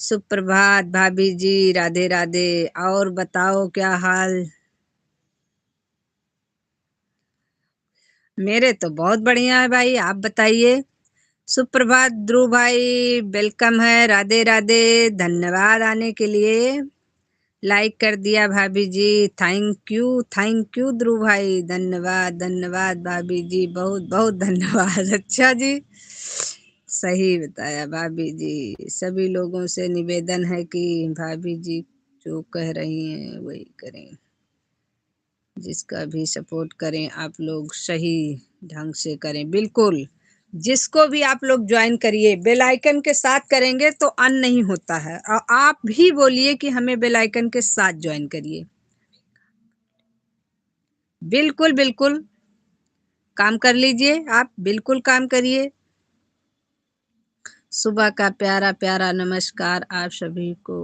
S2: सुप्रभात भाभी जी, राधे राधे। और बताओ क्या हाल? मेरे तो बहुत बढ़िया है भाई, आप बताइए। सुप्रभात ध्रुव भाई, वेलकम है, राधे राधे, धन्यवाद आने के लिए। लाइक कर दिया भाभी जी, थैंक यू ध्रुव भाई, धन्यवाद धन्यवाद भाभी जी, बहुत बहुत धन्यवाद। अच्छा जी, सही बताया भाभी जी। सभी लोगों से निवेदन है कि भाभी जी जो कह रही हैं वही करें, जिसका भी सपोर्ट करें आप लोग सही ढंग से करें। बिल्कुल, जिसको भी आप लोग ज्वाइन करिए बेल आइकन के साथ करेंगे तो अन नहीं होता है, और आप भी बोलिए कि हमें बेल आइकन के साथ ज्वाइन करिए। बिल्कुल बिल्कुल, काम कर लीजिए आप, बिल्कुल काम करिए। सुबह का प्यारा प्यारा नमस्कार आप सभी को,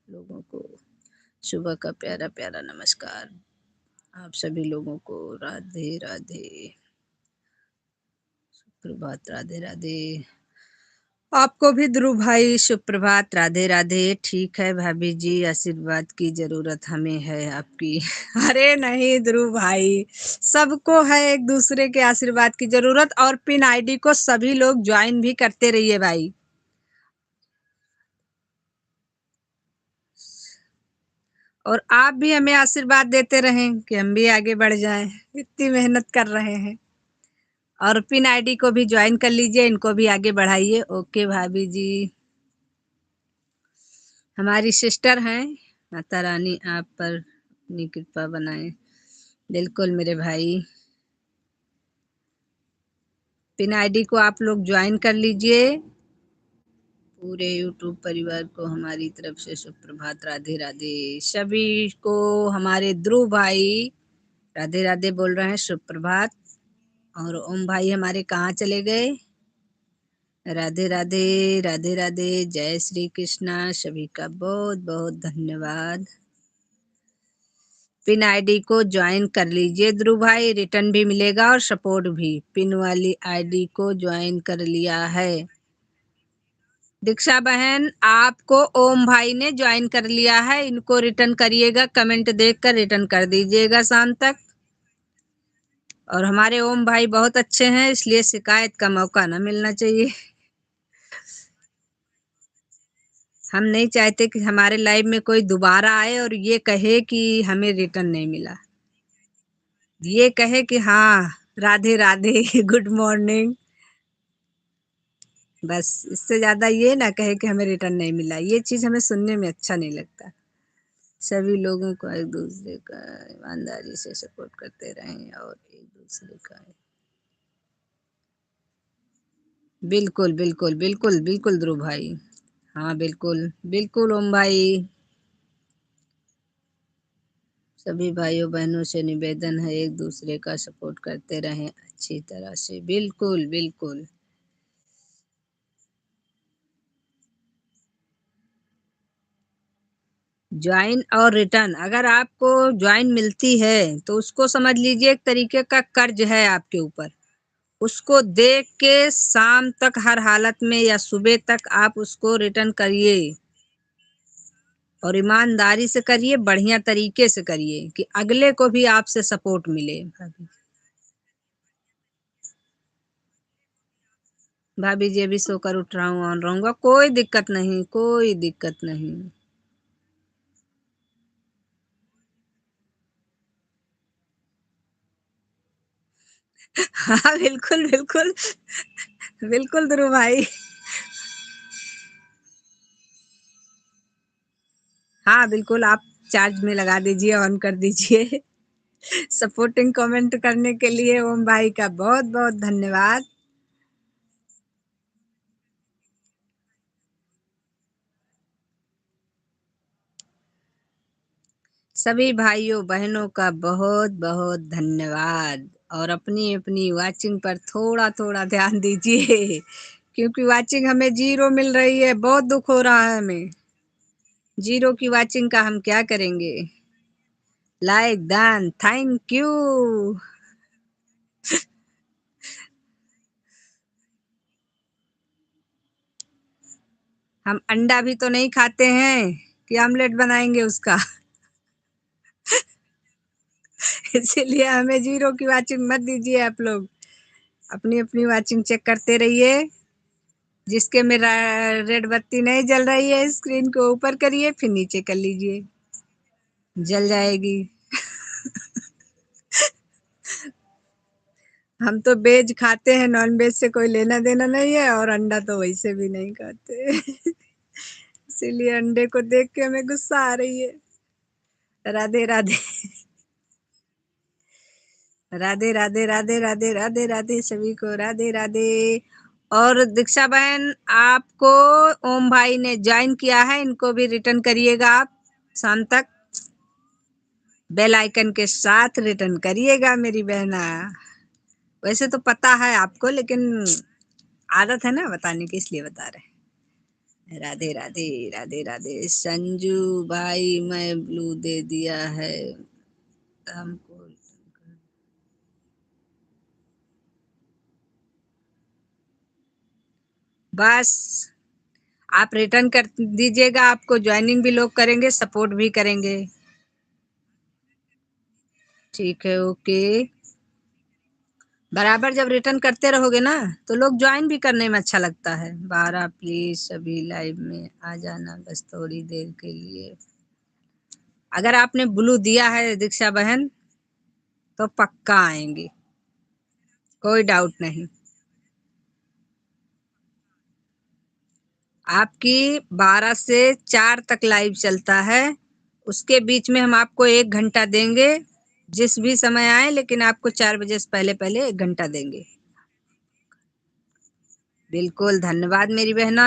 S2: लोगों को सुबह का प्यारा प्यारा नमस्कार आप सभी लोगों को। राधे राधे, सुप्रभात, राधे राधे। आपको भी ध्रुव भाई सुप्रभात, राधे राधे। ठीक है भाभी जी, आशीर्वाद की जरूरत हमें है आपकी। अरे नहीं ध्रुव भाई, सबको है एक दूसरे के आशीर्वाद की जरूरत, और पिन आईडी को सभी लोग ज्वाइन भी करते रहिए भाई। और आप भी हमें आशीर्वाद देते रहें कि हम भी आगे बढ़ जाएं, इतनी मेहनत कर रहे हैं। और पिन आईडी को भी ज्वाइन कर लीजिए, इनको भी आगे बढ़ाइए। ओके भाभी जी, हमारी सिस्टर हैं, माता रानी आप पर अपनी कृपा बनाए। बिल्कुल मेरे भाई, पिन आईडी को आप लोग ज्वाइन कर लीजिए। पूरे यूट्यूब परिवार को हमारी तरफ से सुप्रभात, राधे राधे। सभी को हमारे ध्रुव भाई राधे राधे बोल रहे हैं, सुप्रभात। और ओम भाई हमारे कहाँ चले गए? राधे राधे राधे राधे, जय श्री कृष्णा। सभी का बहुत बहुत धन्यवाद। पिन आईडी को ज्वाइन कर लीजिए ध्रुव भाई, रिटर्न भी मिलेगा और सपोर्ट भी। पिन वाली आईडी को ज्वाइन कर लिया है। दीक्षा बहन आपको ओम भाई ने ज्वाइन कर लिया है, इनको रिटर्न करिएगा, कमेंट देखकर रिटर्न कर दीजिएगा शाम तक। और हमारे ओम भाई बहुत अच्छे हैं, इसलिए शिकायत का मौका ना मिलना चाहिए। हम नहीं चाहते कि हमारे लाइव में कोई दोबारा आए और ये कहे कि हमें रिटर्न नहीं मिला, ये कहे कि हाँ राधे राधे, गुड मॉर्निंग। बस इससे ज्यादा ये ना कहे कि हमें रिटर्न नहीं मिला, ये चीज हमें सुनने में अच्छा नहीं लगता। सभी लोगों को एक दूसरे का ईमानदारी से सपोर्ट करते रहें और एक दूसरे का। बिल्कुल बिल्कुल बिल्कुल बिल्कुल ध्रुव भाई, हाँ बिल्कुल बिल्कुल ओम भाई। सभी भाइयों बहनों से निवेदन है, एक दूसरे का सपोर्ट करते रहें अच्छी तरह से। बिल्कुल बिल्कुल। ज्वाइन और रिटर्न, अगर आपको ज्वाइन मिलती है तो उसको समझ लीजिए एक तरीके का कर्ज है आपके ऊपर। उसको देख के शाम तक हर हालत में या सुबह तक आप उसको रिटर्न करिए और ईमानदारी से करिए, बढ़िया तरीके से करिए कि अगले को भी आपसे सपोर्ट मिले। भाभी जी अभी सोकर उठ रहा हूँ, ऑन रहूंगा, कोई दिक्कत नहीं, कोई दिक्कत नहीं। हाँ बिल्कुल बिल्कुल। बिल्कुल ध्रुव भाई। हाँ बिल्कुल, आप चार्ज में लगा दीजिए, ऑन कर दीजिए। सपोर्टिंग कमेंट करने के लिए ओम भाई का बहुत बहुत धन्यवाद। सभी भाइयों बहनों का बहुत बहुत धन्यवाद और अपनी अपनी वाचिंग पर थोड़ा थोड़ा ध्यान दीजिए क्योंकि वाचिंग हमें 0 मिल रही है, बहुत दुख हो रहा है हमें। 0 की वाचिंग का हम क्या करेंगे। Like done, thank you. हम अंडा भी तो नहीं खाते हैं कि आमलेट बनाएंगे उसका। इसीलिए हमें 0 की वाचिंग मत दीजिए आप लोग। अपनी अपनी वाचिंग चेक करते रहिए। जिसके में रेड बत्ती नहीं जल रही है स्क्रीन को ऊपर करिए, फिर नीचे कर लीजिए, जल जाएगी। हम तो वेज खाते हैं, नॉन वेज से कोई लेना देना नहीं है और अंडा तो वैसे भी नहीं खाते। इसीलिए अंडे को देख के हमें गुस्सा आ रही है। राधे राधे। राधे राधे राधे राधे राधे राधे सभी को राधे राधे। और दीक्षा बहन आपको ओम भाई ने ज्वाइन किया है, इनको भी रिटर्न करिएगा आप शाम तक। बेल आइकन के साथ रिटर्न करिएगा मेरी बहना। वैसे तो पता है आपको लेकिन आदत है ना बताने की, इसलिए बता रहे हैं। राधे राधे राधे राधे। संजू भाई मैं ब्लू दे दिया है हमको। बस आप रिटर्न कर दीजिएगा, आपको ज्वाइनिंग भी लोग करेंगे, सपोर्ट भी करेंगे। ठीक है, ओके। बराबर जब रिटर्न करते रहोगे ना तो लोग ज्वाइन भी करने में अच्छा लगता है। 12 प्लीज सभी लाइव में आ जाना बस थोड़ी देर के लिए। अगर आपने ब्लू दिया है दीक्षा बहन तो पक्का आएंगे, कोई डाउट नहीं। आपकी 12 से 4 तक लाइव चलता है, उसके बीच में हम आपको 1 घंटा देंगे, जिस भी समय आए, लेकिन आपको 4 बजे से पहले पहले 1 घंटा देंगे। बिल्कुल धन्यवाद मेरी बहना।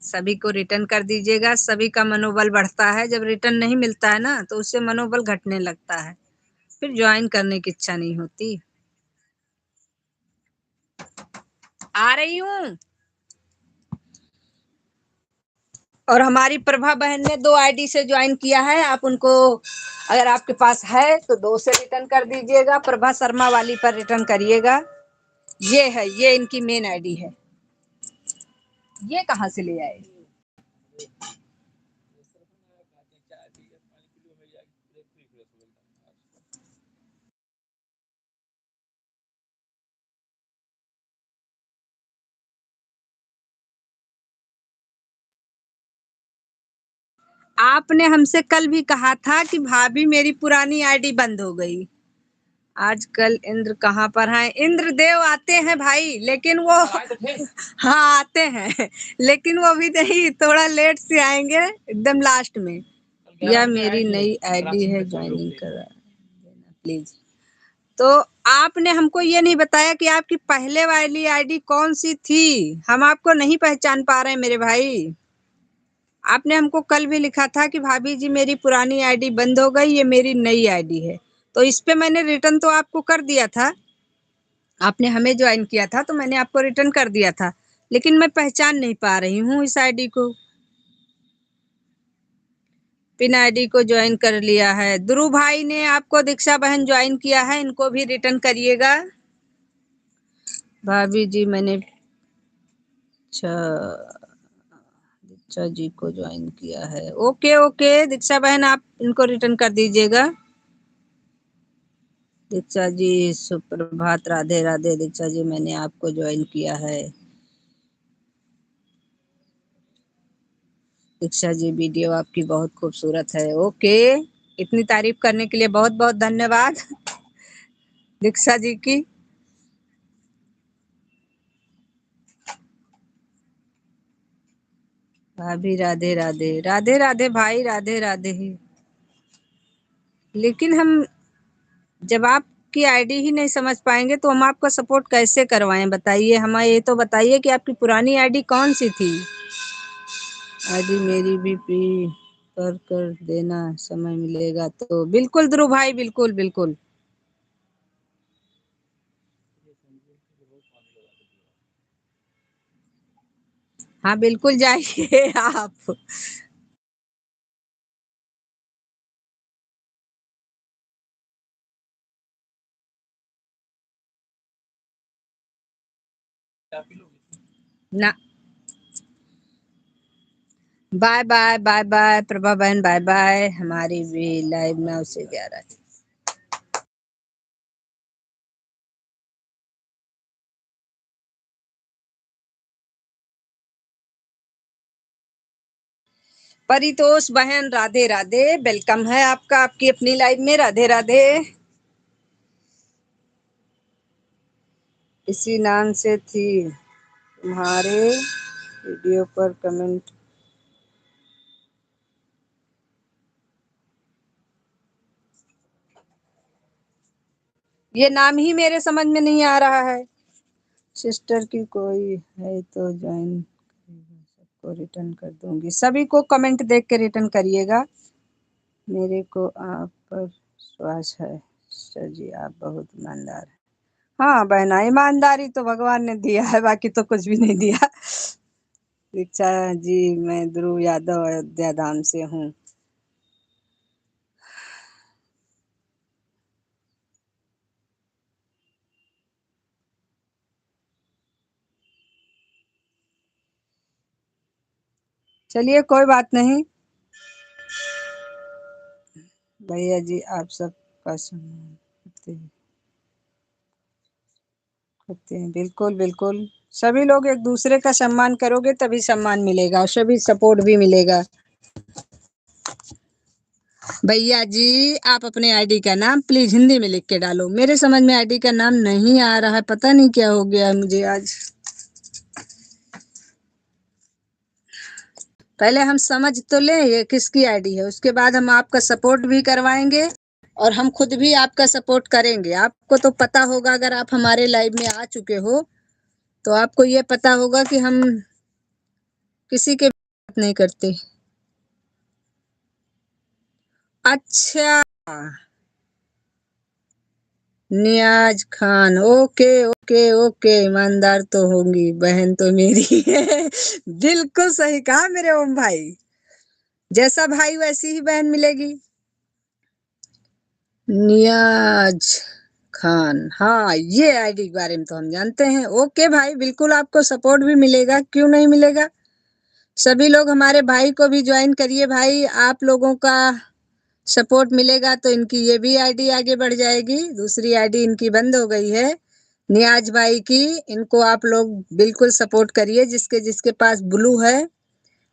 S2: सभी को रिटर्न कर दीजिएगा, सभी का मनोबल बढ़ता है। जब रिटर्न नहीं मिलता है ना तो उससे मनोबल घटने लगता है, फिर ज्वाइन करने की इच्छा नहीं होती। आ रही हूँ। और हमारी प्रभा बहन ने 2 आईडी से ज्वाइन किया है, आप उनको अगर आपके पास है तो 2 से रिटर्न कर दीजिएगा, प्रभा शर्मा वाली पर रिटर्न करिएगा। ये है, ये इनकी मेन आईडी है। ये कहाँ से ले आए। आपने हमसे कल भी कहा था कि भाभी मेरी पुरानी आईडी बंद हो गई। आजकल इंद्र कहाँ पर हैं। इंद्र देव आते हैं भाई, लेकिन वो हाँ आते हैं लेकिन वो अभी नहीं, थोड़ा लेट से आएंगे, एकदम लास्ट में। यह मेरी नई आईडी है, ज्वाइनिंग करा देना प्लीज। तो आपने हमको ये नहीं बताया कि आपकी पहले वाली आईडी कौन सी थी। हम आपको नहीं पहचान पा रहे हैं मेरे भाई। आपने हमको कल भी लिखा था कि भाभी जी मेरी पुरानी आईडी बंद हो गई, ये मेरी नई आईडी है। तो इस पे मैंने रिटर्न तो आपको कर दिया था, आपने हमें ज्वाइन किया था तो मैंने आपको रिटर्न कर दिया था, लेकिन मैं पहचान नहीं पा रही हूँ इस आईडी को। पिन आईडी को ज्वाइन कर लिया है। ध्रुव भाई ने आपको, दीक्षा बहन ज्वाइन किया है, इनको भी रिटर्न करिएगा। भाभी जी मैंने अच्छा दीक्षा जी को ज्वाइन किया है। ओके ओके दीक्षा बहन आप इनको रिटर्न कर दीजिएगा। दीक्षा जी सुप्रभात, राधे राधे। दीक्षा जी मैंने आपको ज्वाइन किया है। दीक्षा जी वीडियो आपकी बहुत खूबसूरत है। ओके, इतनी तारीफ करने के लिए बहुत बहुत धन्यवाद दीक्षा जी की। भाभी राधे राधे, राधे राधे भाई, राधे राधे ही। लेकिन हम जब आपकी आईडी ही नहीं समझ पाएंगे तो हम आपका सपोर्ट कैसे करवाएं, बताइए। हमें ये तो बताइए कि आपकी पुरानी आईडी कौन सी थी। आईडी मेरी भी प्री कर देना, समय मिलेगा तो। बिल्कुल ध्रुव भाई, बिल्कुल बिल्कुल। हाँ बिल्कुल जाइए आप। ना, bye bye bye bye Prabha बहन, बाय बाय। हमारी भी लाइव 9 से 11। परितोष बहन राधे राधे, वेलकम है आपका आपकी अपनी लाइव में। राधे राधे। इसी नाम से थी तुम्हारे वीडियो पर कमेंट। ये नाम ही मेरे समझ में नहीं आ रहा है। सिस्टर की कोई है तो ज्वाइन, सबको रिटर्न कर दूंगी। सभी को कमेंट देख के रिटर्न करिएगा। मेरे को आप पर विश्वास है सर जी, आप बहुत ईमानदार हैं। हाँ बहना, ईमानदारी तो भगवान ने दिया है, बाकी तो कुछ भी नहीं दिया। दीक्षा जी मैं ध्रुव यादव अयोध्या धाम से हूँ। चलिए कोई बात नहीं भैया जी, आप सबका सम्मान करते हैं। बिल्कुल बिल्कुल, सभी लोग एक दूसरे का सम्मान करोगे तभी सम्मान मिलेगा और सभी सपोर्ट भी मिलेगा। भैया जी आप अपने आईडी का नाम प्लीज हिंदी में लिख के डालो। मेरे समझ में आईडी का नाम नहीं आ रहा है, पता नहीं क्या हो गया मुझे आज। पहले हम समझ तो लें ये किसकी आईडी है, उसके बाद हम आपका सपोर्ट भी करवाएंगे और हम खुद भी आपका सपोर्ट करेंगे। आपको तो पता होगा, अगर आप हमारे लाइव में आ चुके हो तो आपको ये पता होगा कि हम किसी के बात नहीं करते। अच्छा, नियाज खान, ओके ओके ओके। ईमानदार तो होंगी बहन तो मेरी है। बिल्कुल सही कहा मेरे ओम भाई, जैसा भाई वैसी ही बहन मिलेगी। नियाज खान, हाँ ये आईडी के बारे में तो हम जानते हैं। ओके भाई, बिल्कुल आपको सपोर्ट भी मिलेगा, क्यों नहीं मिलेगा। सभी लोग हमारे भाई को भी ज्वाइन करिए भाई, आप लोगों का सपोर्ट मिलेगा तो इनकी ये भी आईडी आगे बढ़ जाएगी। दूसरी आईडी इनकी बंद हो गई है नियाज भाई की, इनको आप लोग बिल्कुल सपोर्ट करिए। जिसके जिसके पास ब्लू है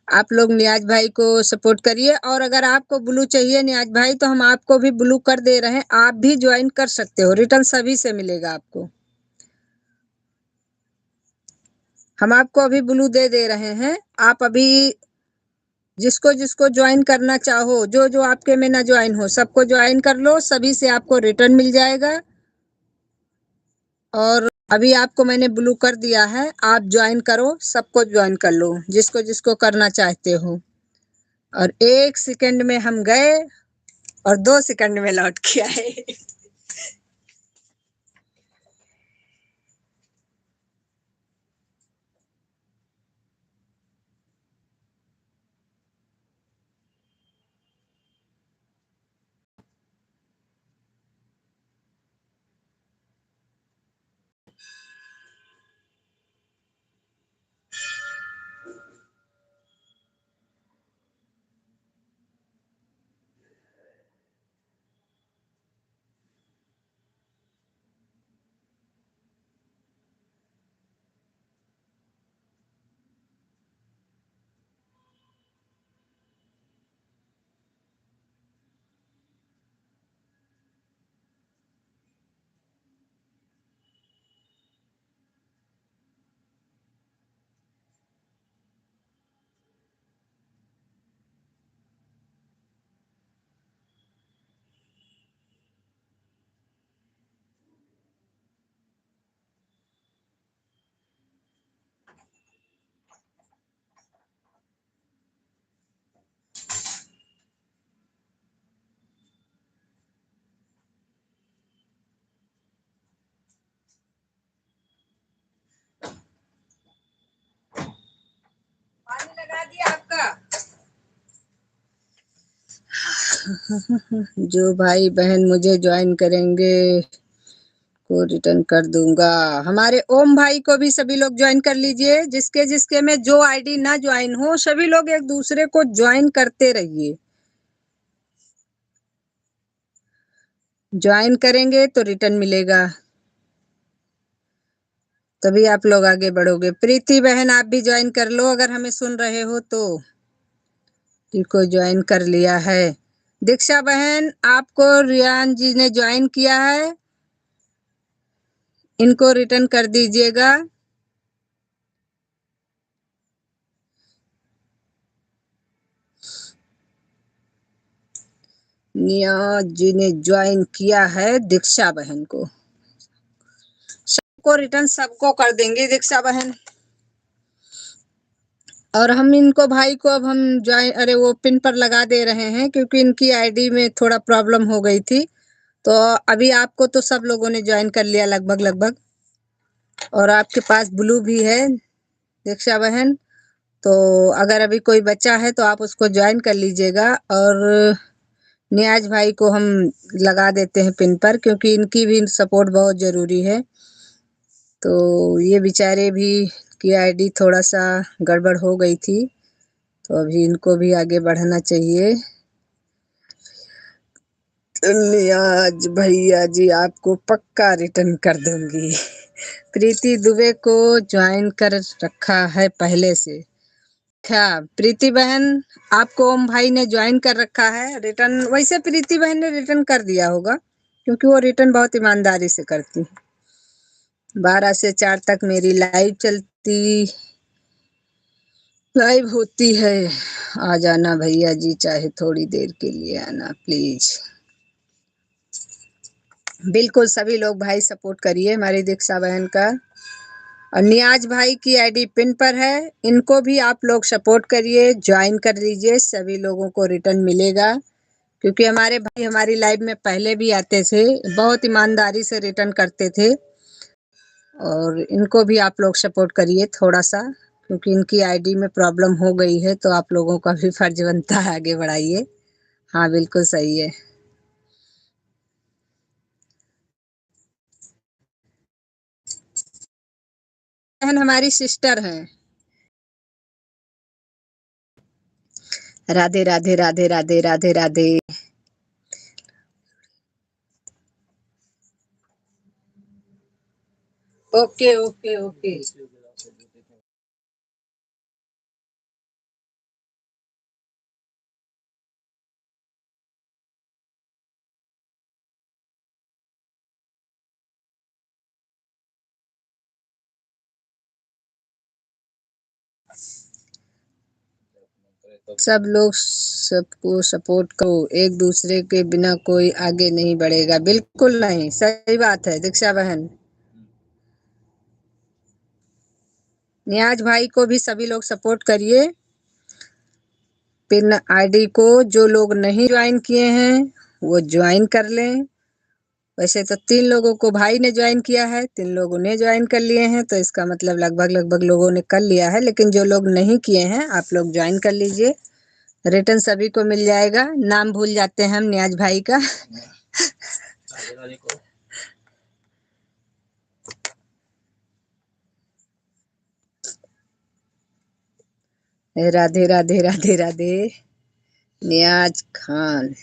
S2: आप लोग नियाज भाई को सपोर्ट करिए। और अगर आपको ब्लू चाहिए नियाज भाई तो हम आपको भी ब्लू कर दे रहे हैं, आप भी ज्वाइन कर सकते हो। रिटर्न सभी से मिलेगा आपको, हम आपको अभी ब्लू दे रहे हैं। आप अभी जिसको जिसको ज्वाइन करना चाहो, जो जो आपके में ना ज्वाइन हो, सबको ज्वाइन कर लो, सभी से आपको रिटर्न मिल जाएगा। और अभी आपको मैंने ब्लू कर दिया है, आप ज्वाइन करो, सबको ज्वाइन कर लो जिसको जिसको करना चाहते हो। और 1 सेकंड में हम गए और 2 सेकंड में लौट के आए। पानी लगा दिया आपका। जो भाई बहन मुझे ज्वाइन करेंगे को रिटर्न कर दूंगा। हमारे ओम भाई को भी सभी लोग ज्वाइन कर लीजिए। जिसके जिसके में जो आईडी ना ज्वाइन हो सभी लोग एक दूसरे को ज्वाइन करते रहिए। ज्वाइन करेंगे तो रिटर्न मिलेगा, तभी आप लोग आगे बढ़ोगे। प्रीति बहन आप भी ज्वाइन कर लो अगर हमें सुन रहे हो तो। को ज्वाइन कर लिया है। दीक्षा बहन आपको रियान जी ने ज्वाइन किया है, इनको रिटर्न कर दीजिएगा। नियाज जी ने ज्वाइन किया है दीक्षा बहन को। सबको रिटर्न सबको कर देंगे दीक्षा बहन। और हम इनको भाई को अब हम ज्वाइन अरे वो पिन पर लगा दे रहे हैं क्योंकि इनकी आईडी में थोड़ा प्रॉब्लम हो गई थी। तो अभी आपको तो सब लोगों ने ज्वाइन कर लिया लगभग लगभग, और आपके पास ब्लू भी है दीक्षा बहन। तो अगर अभी कोई बच्चा है तो आप उसको ज्वाइन कर लीजिएगा। और नियाज भाई को हम लगा देते हैं पिन पर क्योंकि इनकी भी सपोर्ट बहुत जरूरी है। तो ये बेचारे भी की आईडी थोड़ा सा गड़बड़ हो गई थी, तो अभी इनको भी आगे बढ़ना चाहिए। नियाज भैया जी आपको पक्का रिटर्न कर दूंगी। प्रीति दुबे को ज्वाइन कर रखा है पहले से। क्या प्रीति बहन आपको ओम भाई ने ज्वाइन कर रखा है रिटर्न? वैसे प्रीति बहन ने रिटर्न कर दिया होगा क्योंकि वो रिटर्न बहुत ईमानदारी से करती। 12 से 4 तक मेरी लाइव होती है। आ जाना भैया जी, चाहे थोड़ी देर के लिए आना प्लीज। बिल्कुल सभी लोग भाई सपोर्ट करिए हमारी दीक्षा बहन का। और नियाज भाई की आईडी पिन पर है, इनको भी आप लोग सपोर्ट करिए, ज्वाइन कर लीजिए। सभी लोगों को रिटर्न मिलेगा क्योंकि हमारे भाई हमारी लाइव में पहले भी आते थे, बहुत ईमानदारी से रिटर्न करते थे। और इनको भी आप लोग सपोर्ट करिए थोड़ा सा क्योंकि इनकी आईडी में प्रॉब्लम हो गई है, तो आप लोगों का भी फर्ज बनता है आगे बढ़ाइए। हाँ बिल्कुल सही है। बहन हमारी सिस्टर हैं। Radhe Radhe Radhe Radhe Radhe Radhe. Okay okay okay. सब लोग सबको सपोर्ट करो, एक दूसरे के बिना कोई आगे नहीं बढ़ेगा। बिल्कुल नहीं, सही बात है दीक्षा बहन। नियाज भाई को भी सभी लोग सपोर्ट करिए।
S1: पिन आईडी को जो लोग नहीं ज्वाइन किए हैं वो ज्वाइन कर लें। वैसे तो 3 लोगों को भाई ने ज्वाइन किया है, 3 लोगों ने ज्वाइन कर लिए हैं, तो इसका मतलब लगभग लोगों ने कर लिया है। लेकिन जो लोग नहीं किए हैं आप लोग ज्वाइन कर लीजिए। रिटर्न सभी को मिल जाएगा। नाम भूल जाते हैं हम नियाज भाई का। Radhe Radhe Radhe Radhe Niyaz Khan.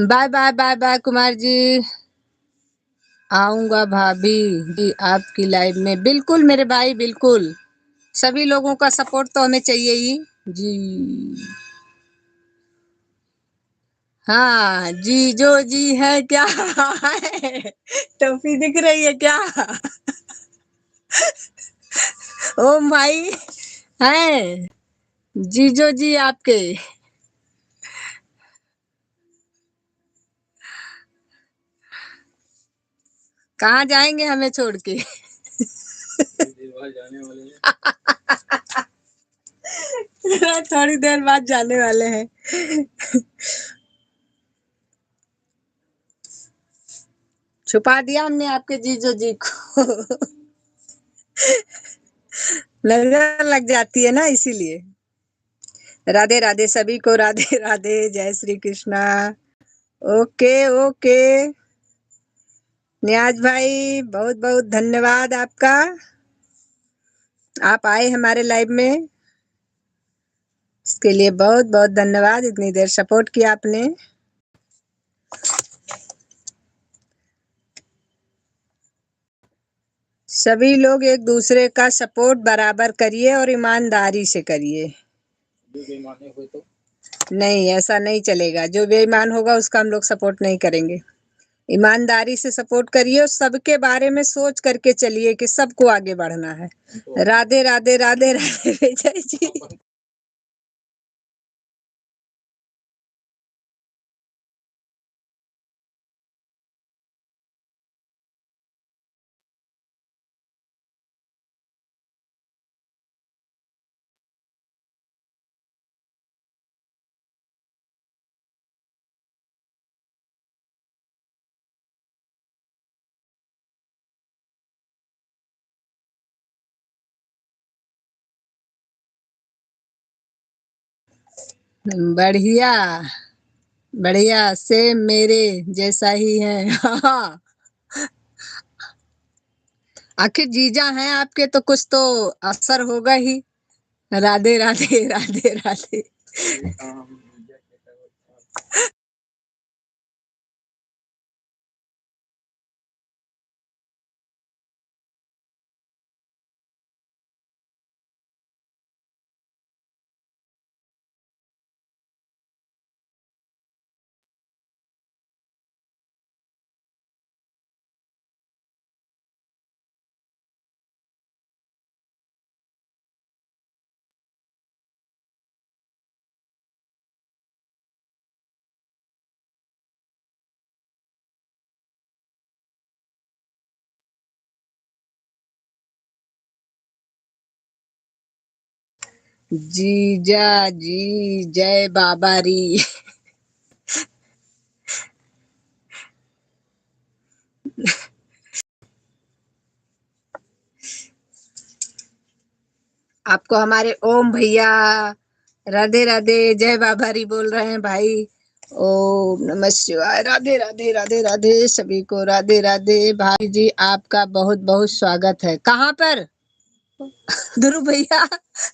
S1: Bye bye bye bye Kumar ji. आऊंगा भाभी जी आपकी लाइव में। बिल्कुल मेरे भाई बिल्कुल। सभी लोगों का सपोर्ट तो हमें चाहिए ही जी। हाँ जी जो जी है क्या है। टोपी दिख रही है क्या। ओम भाई है जीजो जी आपके। कहाँ जाएंगे हमें छोड़ के। थोड़ी देर बाद जाने वाले हैं। छुपा दिया हमने आपके जीजो जी को। नजर लग जाती है ना इसीलिए। राधे राधे सभी को राधे राधे जय श्री कृष्णा। ओके ओके नियाज भाई बहुत बहुत धन्यवाद आपका। आप आए हमारे लाइव में इसके लिए बहुत बहुत धन्यवाद। इतनी देर सपोर्ट किया आपने। सभी लोग एक दूसरे का सपोर्ट बराबर करिए और ईमानदारी से करिए। नहीं ऐसा नहीं चलेगा। जो बेईमान होगा उसका हम लोग सपोर्ट नहीं करेंगे। ईमानदारी से सपोर्ट करिए और सबके बारे में सोच करके चलिए कि सबको आगे बढ़ना है। राधे राधे राधे राधे विजय जी। बढ़िया बढ़िया सेम मेरे जैसा ही है। हाँ आखिर जीजा हैं आपके तो कुछ तो असर होगा ही। राधे राधे राधे राधे।
S2: जीजा जी जय बाबा री। आपको हमारे ओम भैया राधे राधे जय बाबा री बोल रहे हैं भाई। ओम नमः शिवाय। राधे राधे राधे राधे सभी को राधे राधे। भाई जी आपका बहुत बहुत स्वागत है। कहाँ पर ध्रुव भैया?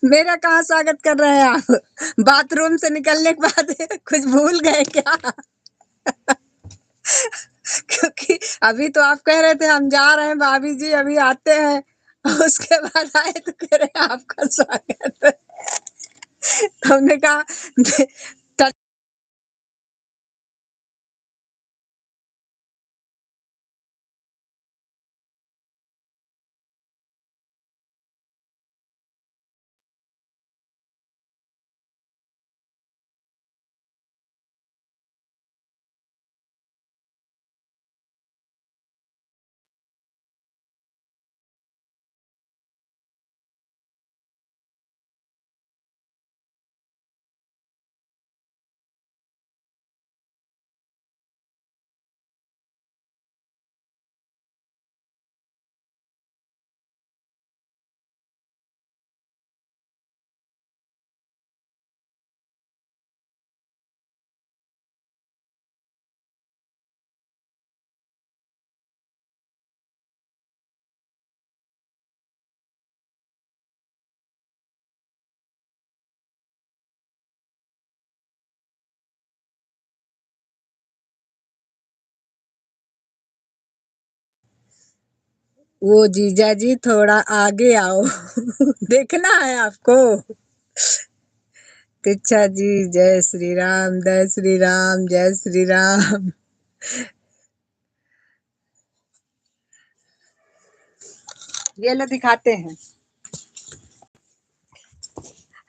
S2: मेरा कहाँ स्वागत कर रहे हैं आप? बाथरूम से निकलने के बाद कुछ भूल गए क्या? क्योंकि अभी तो आप कह रहे थे हम जा रहे हैं भाभी जी अभी आते हैं, उसके बाद आए तो कह रहे हैं आपका स्वागत है। हमने कहा वो जीजा जी थोड़ा आगे आओ। देखना है आपको। तिच्छा जी जय श्री राम जय श्री राम जय श्री राम। ये लो दिखाते हैं।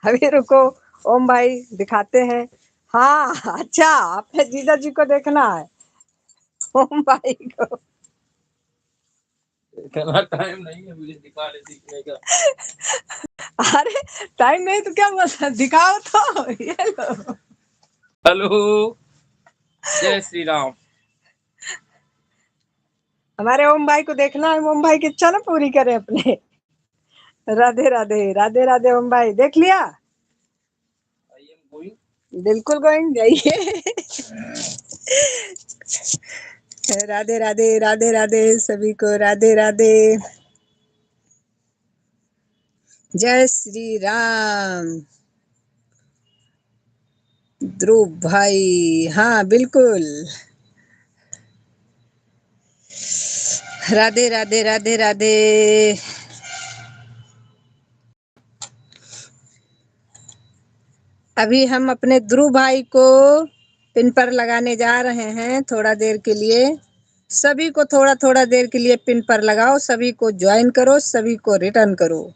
S2: अभी रुको ओम भाई दिखाते हैं। हाँ अच्छा आपने जीजा जी को देखना है ओम भाई को।
S3: इतना टाइम नहीं है मुझे दिखाने सीखने का।
S2: अरे टाइम नहीं तो क्या बोला, दिखाओ तो। ये लो।
S3: हेलो जय श्री राम।
S2: हमारे ओम भाई को देखना है, ओम भाई की इच्छा ना पूरी करे अपने। राधे राधे राधे राधे ओम भाई देख लिया?
S3: I am going.
S2: बिल्कुल गोइंग जाइए। राधे राधे राधे राधे सभी को राधे राधे। जय श्री राम। ध्रुव भाई हाँ बिल्कुल। राधे राधे राधे राधे। अभी हम अपने ध्रुव भाई को पिन पर लगाने जा रहे हैं थोड़ा देर के लिए। सभी को थोड़ा थोड़ा देर के लिए पिन पर लगाओ, सभी को ज्वाइन करो, सभी को रिटर्न करो।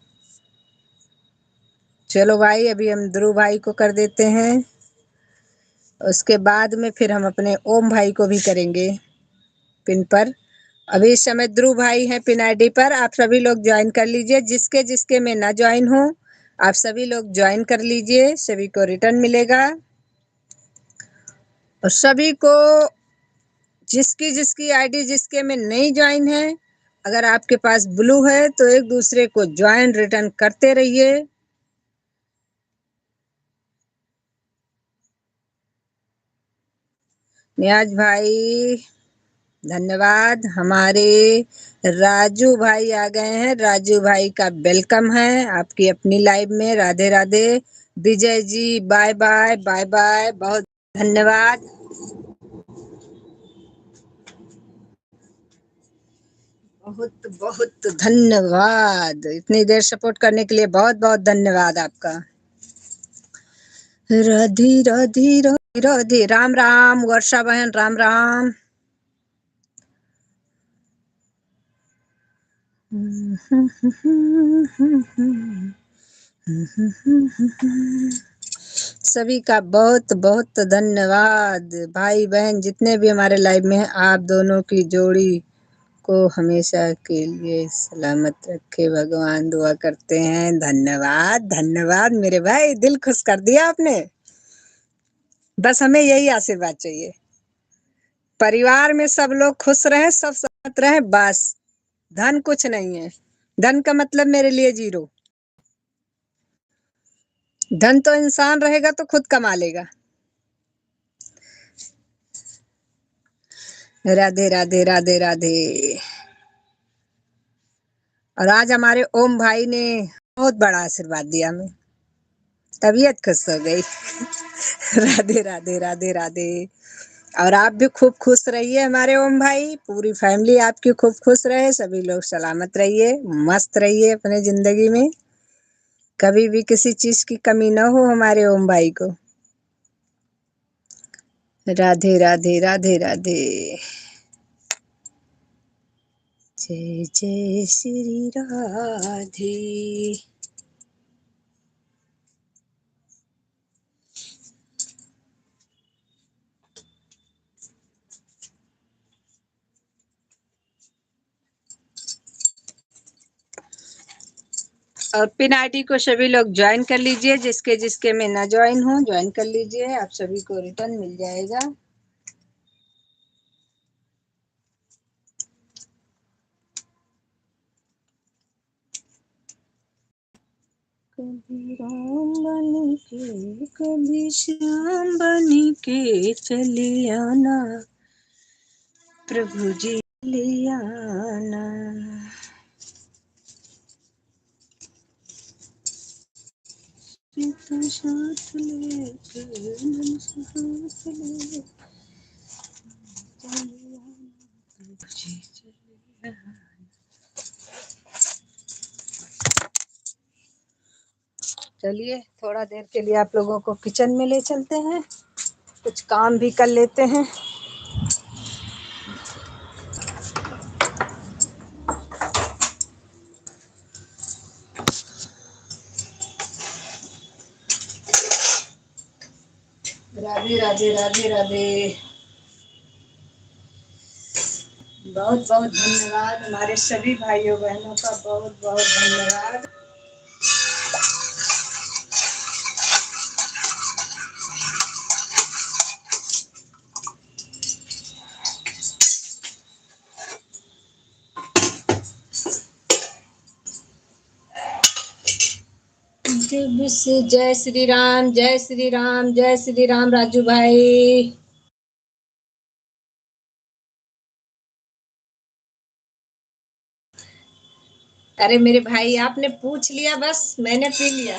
S2: चलो भाई अभी हम ध्रुव भाई को कर देते हैं, उसके बाद में फिर हम अपने ओम भाई को भी करेंगे पिन पर। अभी इस समय ध्रुव भाई हैं पिन आईडी पर। आप सभी लोग ज्वाइन कर लीजिए, जिसके जिसके में ना ज्वाइन हो आप सभी लोग ज्वाइन कर लीजिए, सभी को रिटर्न मिलेगा। और सभी को जिसकी जिसकी आईडी जिसके में नहीं ज्वाइन है, अगर आपके पास ब्लू है तो एक दूसरे को ज्वाइन रिटर्न करते रहिए। नियाज भाई धन्यवाद। हमारे राजू भाई आ गए हैं, राजू भाई का वेलकम है आपकी अपनी लाइव में। Radhe Radhe. Vijay ji bye bye bye bye, बहुत धन्यवाद। बहुत बहुत धन्यवाद, इतनी देर सपोर्ट करने के लिए बहुत बहुत धन्यवाद आपका। राधे राधे राधे राधे। राम राम वर्षा बहन राम राम। सभी का बहुत बहुत धन्यवाद। भाई बहन जितने भी हमारे लाइव में हैं, आप दोनों की जोड़ी को हमेशा के लिए सलामत रखे भगवान, दुआ करते हैं। धन्यवाद, धन्यवाद मेरे भाई, दिल खुश कर दिया आपने। बस हमें यही आशीर्वाद चाहिए, परिवार में सब लोग खुश रहे, सब सलामत रहे, बस। धन कुछ नहीं है, धन का मतलब मेरे लिए जीरो। धन तो इंसान रहेगा तो खुद कमा लेगा। राधे राधे राधे राधे। और आज हमारे ओम भाई ने बहुत बड़ा आशीर्वाद दिया हमें, तबीयत खुश हो गई। राधे राधे राधे राधे। और आप भी खूब खुश रहिए हमारे ओम भाई, पूरी फैमिली आपकी खूब खुश रहे, सभी लोग सलामत रहिए, मस्त रहिए अपने जिंदगी में, कभी भी किसी चीज की कमी ना हो हमारे ओम भाई को। राधे राधे राधे राधे। जय जय श्री राधे। और पिन आईडी को सभी लोग ज्वाइन कर लीजिए, जिसके जिसके में ना ज्वाइन हो ज्वाइन कर लीजिए, आप सभी को रिटर्न मिल जाएगा। कभी राम बन के कभी श्याम बन के चले आना, प्रभु जी ले आना। सीता साथ लेके मन से हाथ ले चले आना, प्रभु जी चले आना। चलिए थोड़ा देर के लिए आप लोगों को किचन में ले चलते हैं, कुछ काम भी कर लेते हैं। राधे राधे राधे राधे। बहुत बहुत धन्यवाद हमारे सभी भाइयों बहनों का, बहुत बहुत धन्यवाद। जब से जय श्री राम, जय श्री राम, जय श्री राम राजू भाई। अरे मेरे भाई आपने पूछ लिया, बस मैंने पी लिया।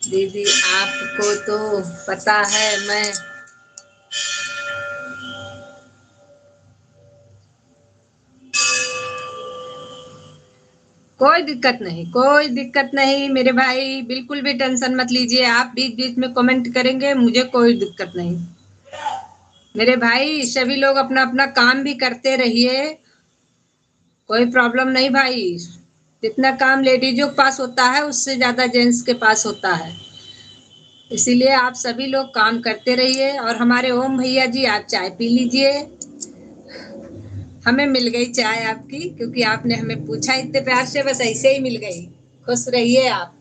S2: दीदी आपको तो पता है मैं कोई दिक्कत नहीं, कोई दिक्कत नहीं मेरे भाई, बिल्कुल भी टेंशन मत लीजिए। आप बीच बीच में कमेंट करेंगे, मुझे कोई दिक्कत नहीं मेरे भाई। सभी लोग अपना अपना काम भी करते रहिए, कोई प्रॉब्लम नहीं भाई। जितना काम लेडीजों के पास होता है उससे ज्यादा जेंट्स के पास होता है, इसीलिए आप सभी लोग काम करते रहिए। और हमारे ओम भैया जी आप चाय पी लीजिए, हमें मिल गई चाय आपकी, क्योंकि आपने हमें पूछा इतने प्यार से, बस ऐसे ही मिल गई। खुश रहिए आप।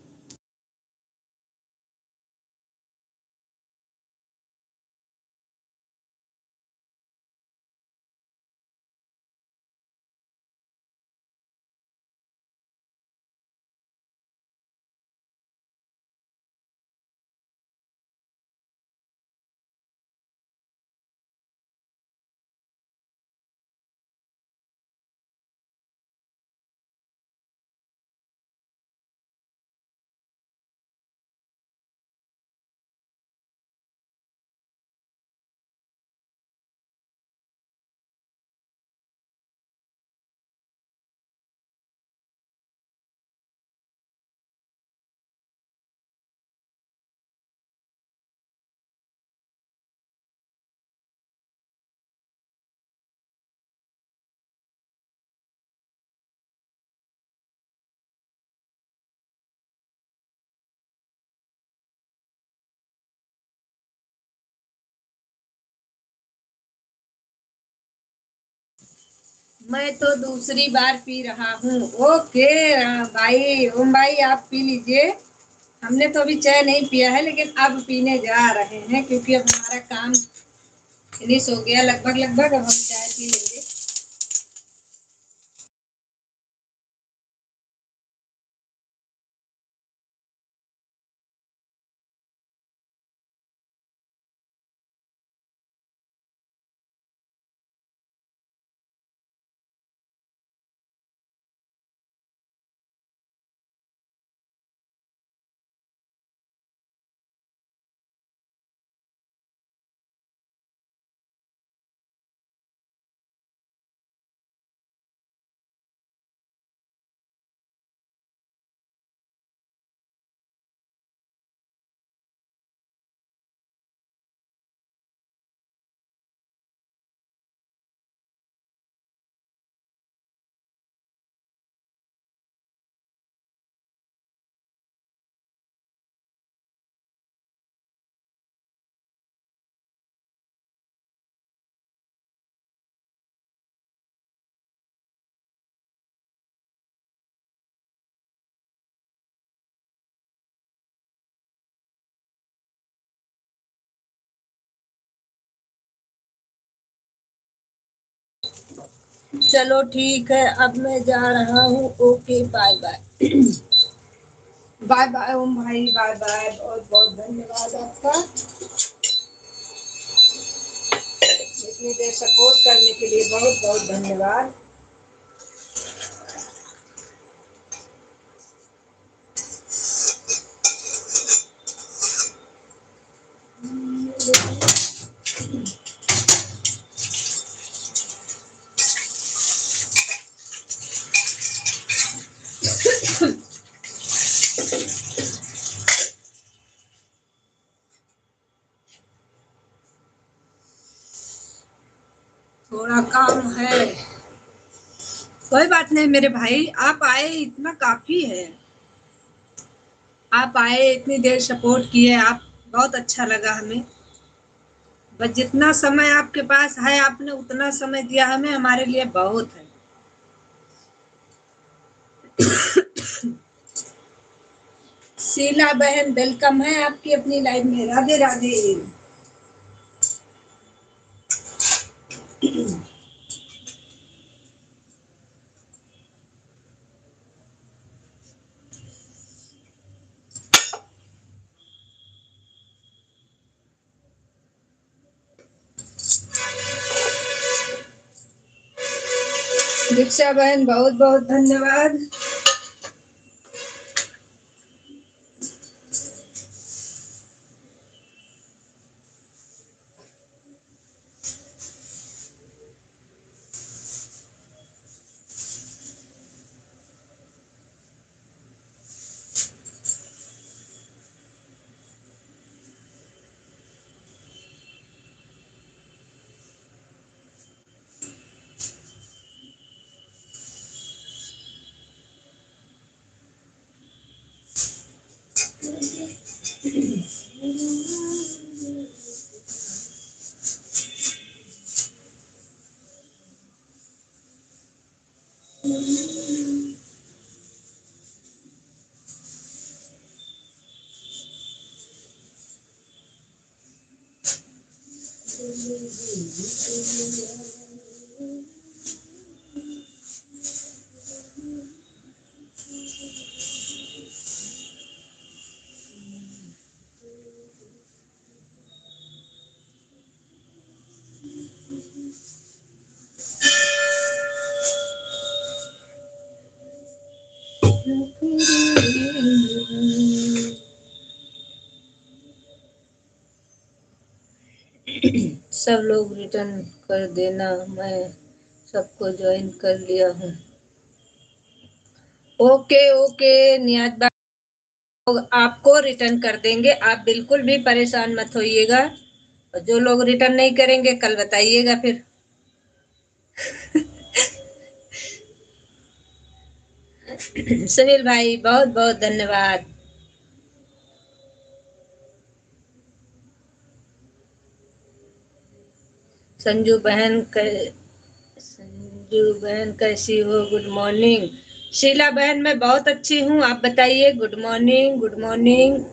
S1: मैं तो दूसरी बार पी रहा हूँ। ओके भाई, ओम भाई आप पी लीजिए। हमने तो अभी चाय नहीं पिया है, लेकिन अब पीने जा रहे हैं क्योंकि अब हमारा काम फिनिश हो गया लगभग लगभग। अब हम चाय पी लेंगे। चलो ठीक है, अब मैं जा रहा हूँ। Okay bye bye. Bye bye Om भाई, बाय बाय। बहुत बहुत धन्यवाद आपका इतनी देर सपोर्ट करने के लिए। बहुत बहुत धन्यवाद। थोड़ा काम है। कोई बात नहीं मेरे भाई, आप आए इतना काफी है। आप आए, इतनी देर सपोर्ट किए आप, बहुत अच्छा लगा हमें। बस जितना समय आपके पास है, आपने उतना समय दिया हमें, हमारे लिए बहुत है। शीला बहन वेलकम है आपकी अपनी लाइफ में। राधे राधे। दीक्षा बहन बहुत बहुत धन्यवाद। सब लोग रिटर्न कर देना, मैं सबको ज्वाइन कर लिया हूँ। ओके ओके नियाज भाई, लोग आपको रिटर्न कर देंगे, आप बिल्कुल भी परेशान मत होइएगा। और जो लोग रिटर्न नहीं करेंगे कल बताइएगा फिर। सुनील भाई बहुत बहुत धन्यवाद। संजू बहन
S2: गुड्डू बहन कैसी हो? Good morning. शीला बहन मैं बहुत अच्छी हूँ, आप बताइए। Good morning, good morning.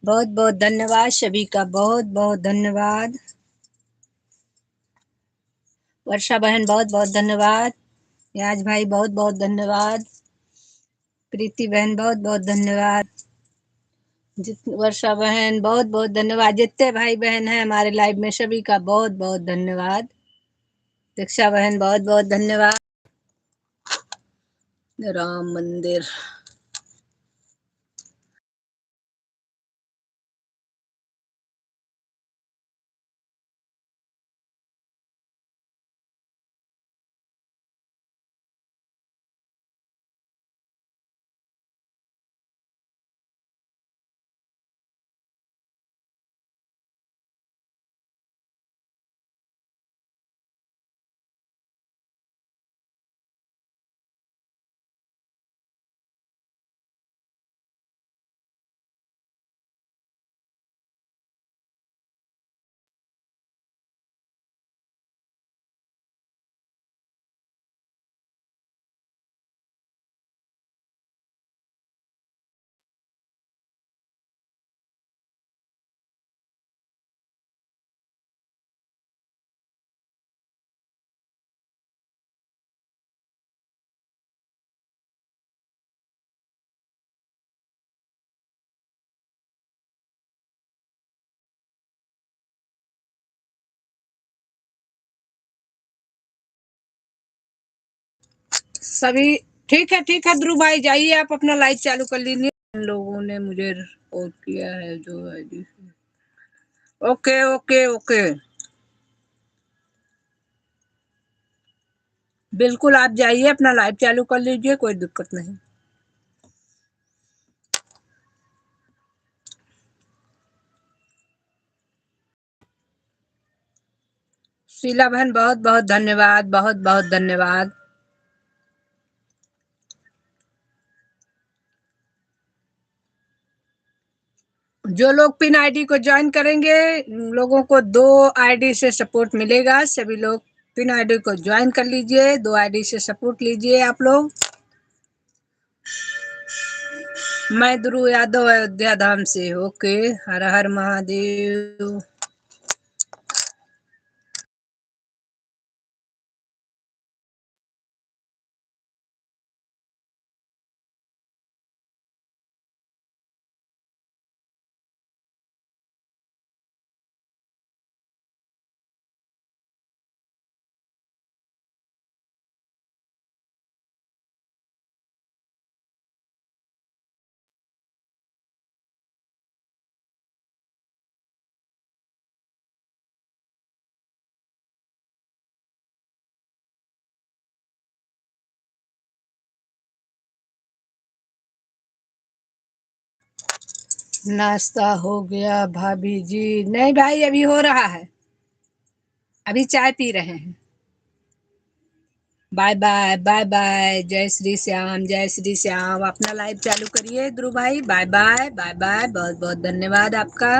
S2: बहुत बहुत धन्यवाद सभी का, बहुत बहुत धन्यवाद। वर्षा बहन बहुत बहुत धन्यवाद। याज भाई बहुत बहुत धन्यवाद। प्रीति बहन बहुत बहुत धन्यवाद। वर्षा बहन बहुत बहुत धन्यवाद। जितने भाई बहन हैं हमारे लाइव में सभी का बहुत बहुत धन्यवाद। दीक्षा बहन बहुत बहुत धन्यवाद। राम मंदिर सभी ठीक है ध्रुव भाई, जाइए आप अपना लाइव चालू कर लीजिए। इन लोगों ने मुझे रिपोर्ट किया है जो आईडी। ओके ओके ओके, बिल्कुल आप जाइए अपना लाइव चालू कर लीजिए, कोई दिक्कत नहीं। शीला बहन बहुत बहुत धन्यवाद, बहुत बहुत धन्यवाद। जो लोग पिन आईडी को ज्वाइन करेंगे, लोगों को 2 आईडी से सपोर्ट मिलेगा। सभी लोग पिन आईडी को ज्वाइन कर लीजिए, 2 आईडी से सपोर्ट लीजिए आप लोग। मैं ध्रुव यादव, अयोध्या धाम से। ओके, हर हर महादेव। नाश्ता हो गया भाभी जी? नहीं भाई, अभी हो रहा है, अभी चाय पी रहे हैं। बाय बाय बाय बाय, जय श्री श्याम जय श्री श्याम। अपना लाइव चालू करिए ध्रुव भाई। बाय बाय बाय बाय, बहुत बहुत धन्यवाद आपका।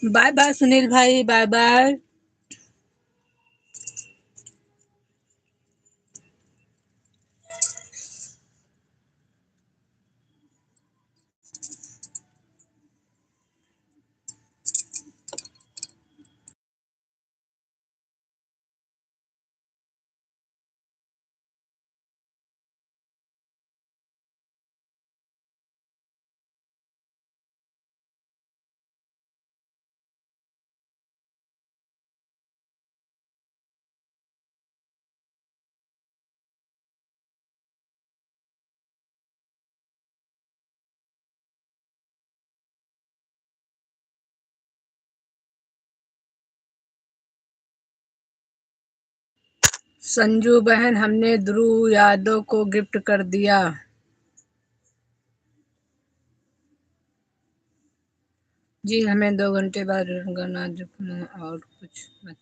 S2: बाय बाय सुनील भाई, बाय बाय। संजू बहन, हमने ध्रुव यादव को गिफ्ट कर दिया। जी, हमें 2 घंटे बाद गाना और कुछ मत।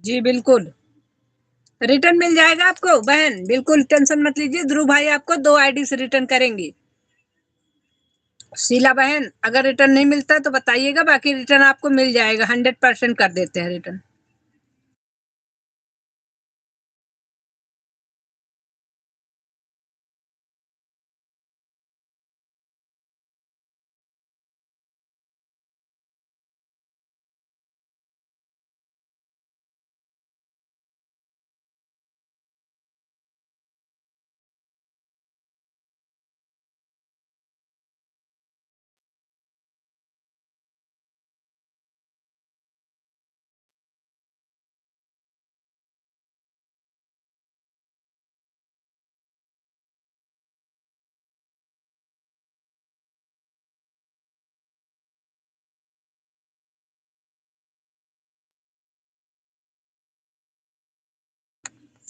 S2: जी बिल्कुल, रिटर्न मिल जाएगा आपको बहन, बिल्कुल टेंशन मत लीजिए। ध्रुव भाई आपको 2 आईडी से रिटर्न करेंगे। शीला बहन, अगर रिटर्न नहीं मिलता तो बताइएगा, बाकी रिटर्न आपको मिल जाएगा, 100% कर देते हैं रिटर्न।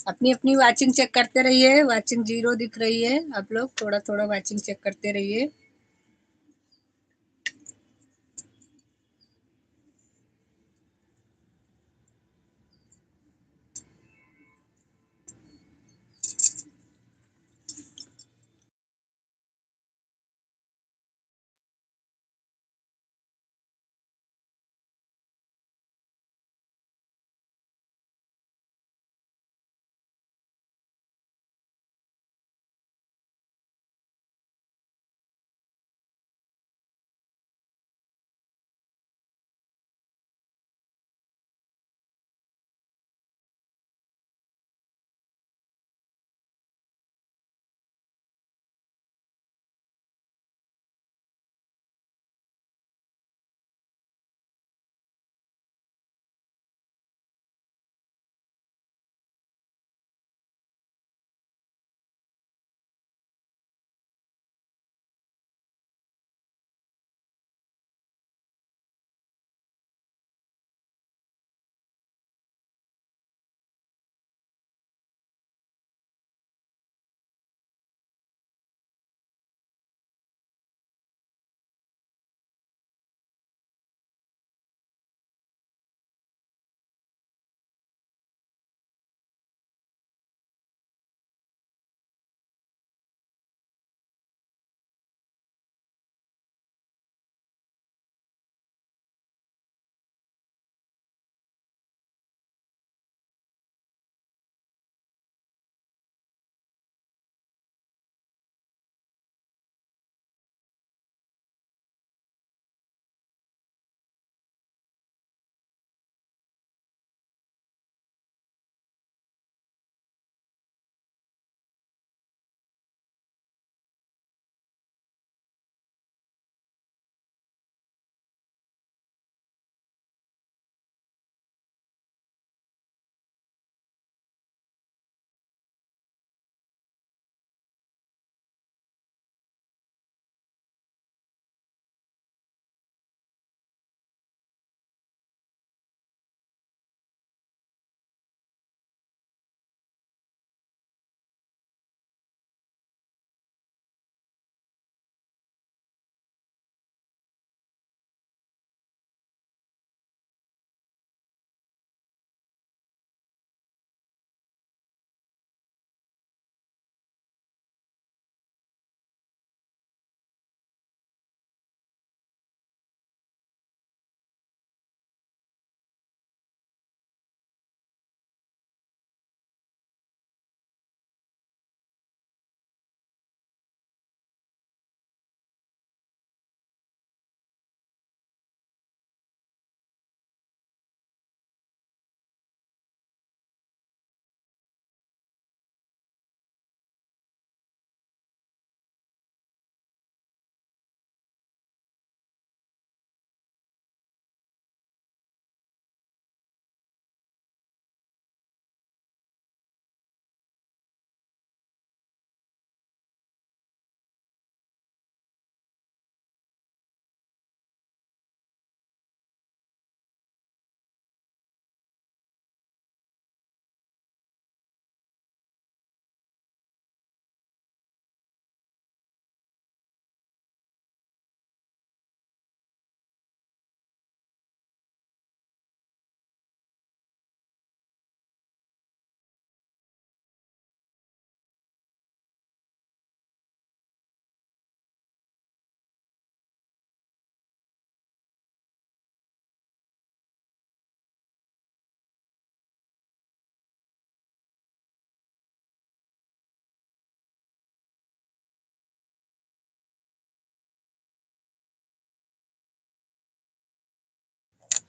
S2: अपनी अपनी वाचिंग चेक करते रहिए। वाचिंग 0 दिख रही है, आप लोग थोड़ा थोड़ा वाचिंग चेक करते रहिए।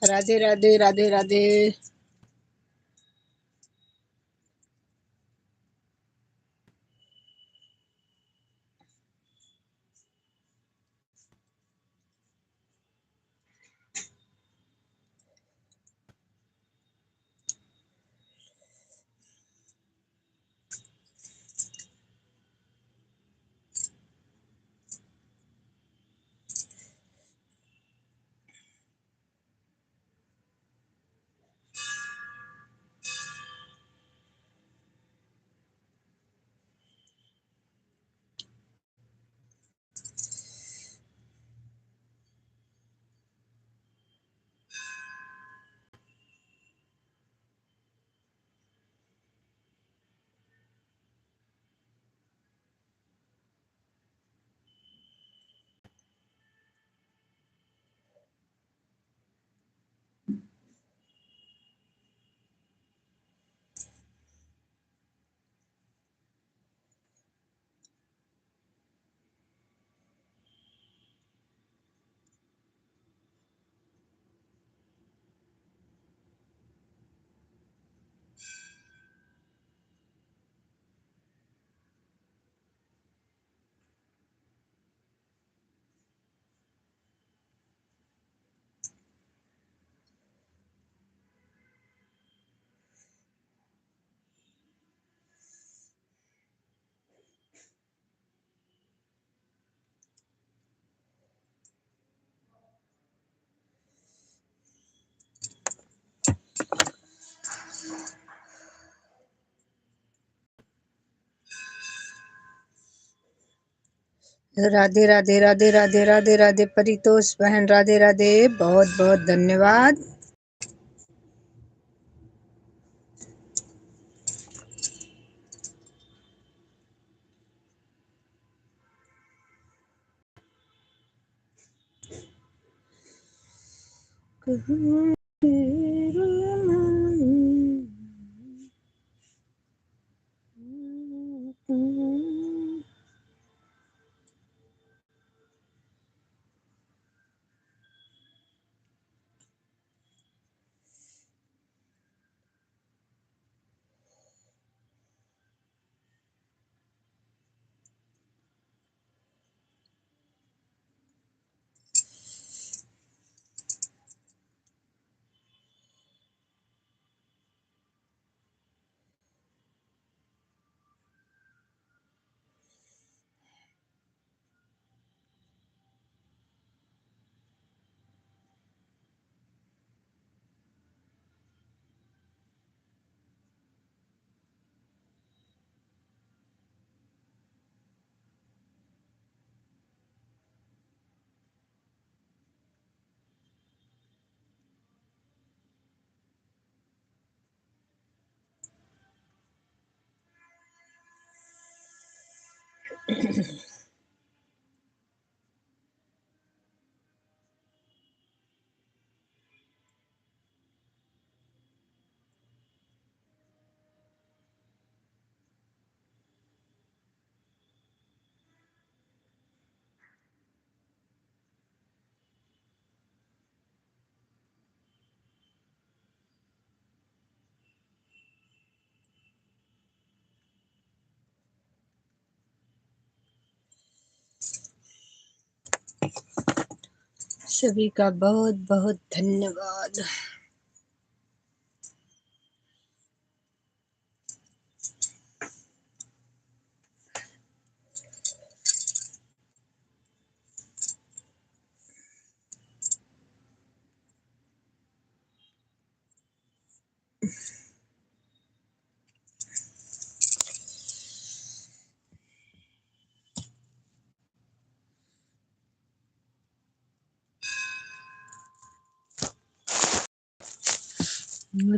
S2: राधे राधे, राधे राधे।
S1: राधे राधे राधे राधे राधे राधे परितोष बहन, राधे राधे, बहुत बहुत धन्यवाद। सभी का बहुत बहुत धन्यवाद।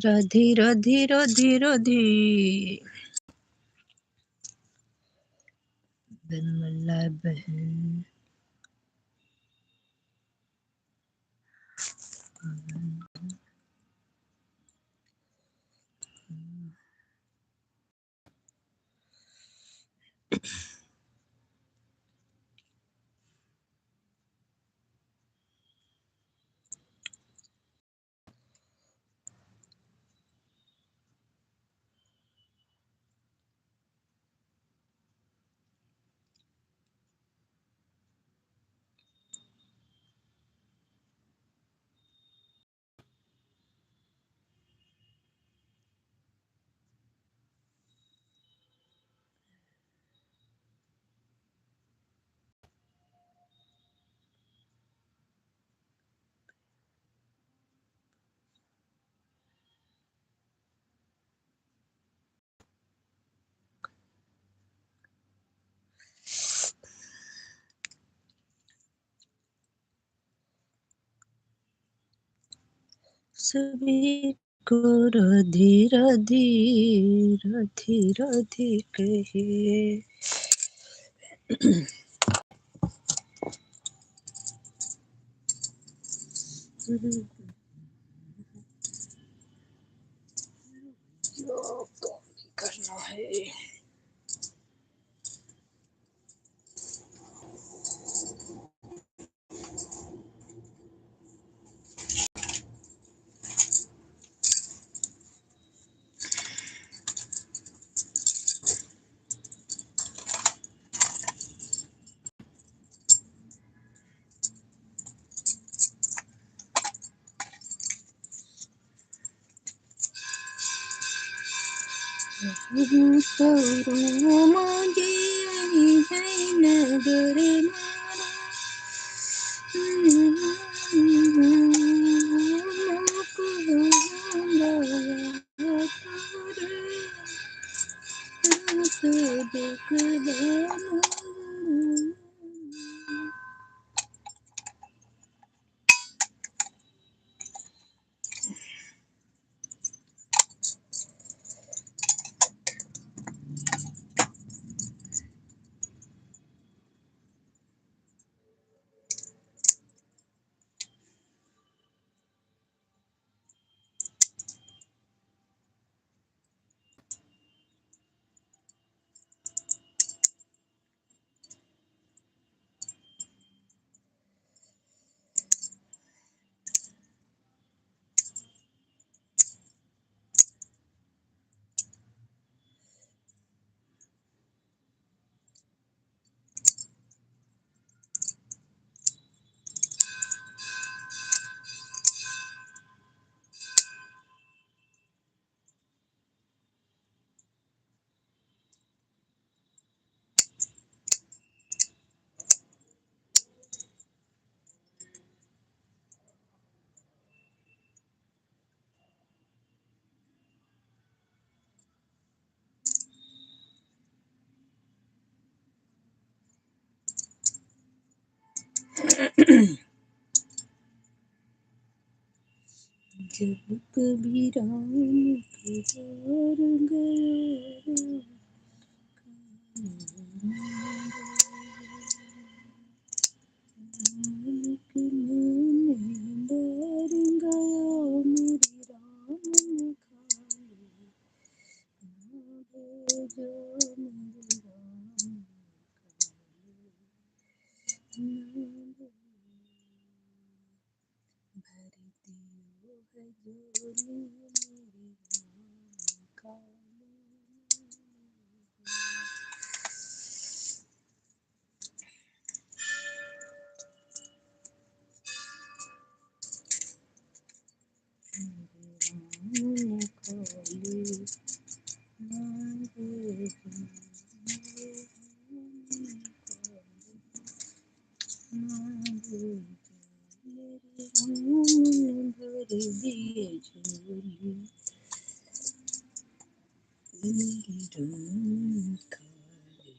S1: राधे राधे राधे राधे। बनमला बहन, सभी को राधे राधे राधे राधे कहिए। करना है।
S2: जब कभी राम गुजर गया डर गया मेरी राम ने खाली जो मेरी राम भर दियो है झोली मेरी राम खाली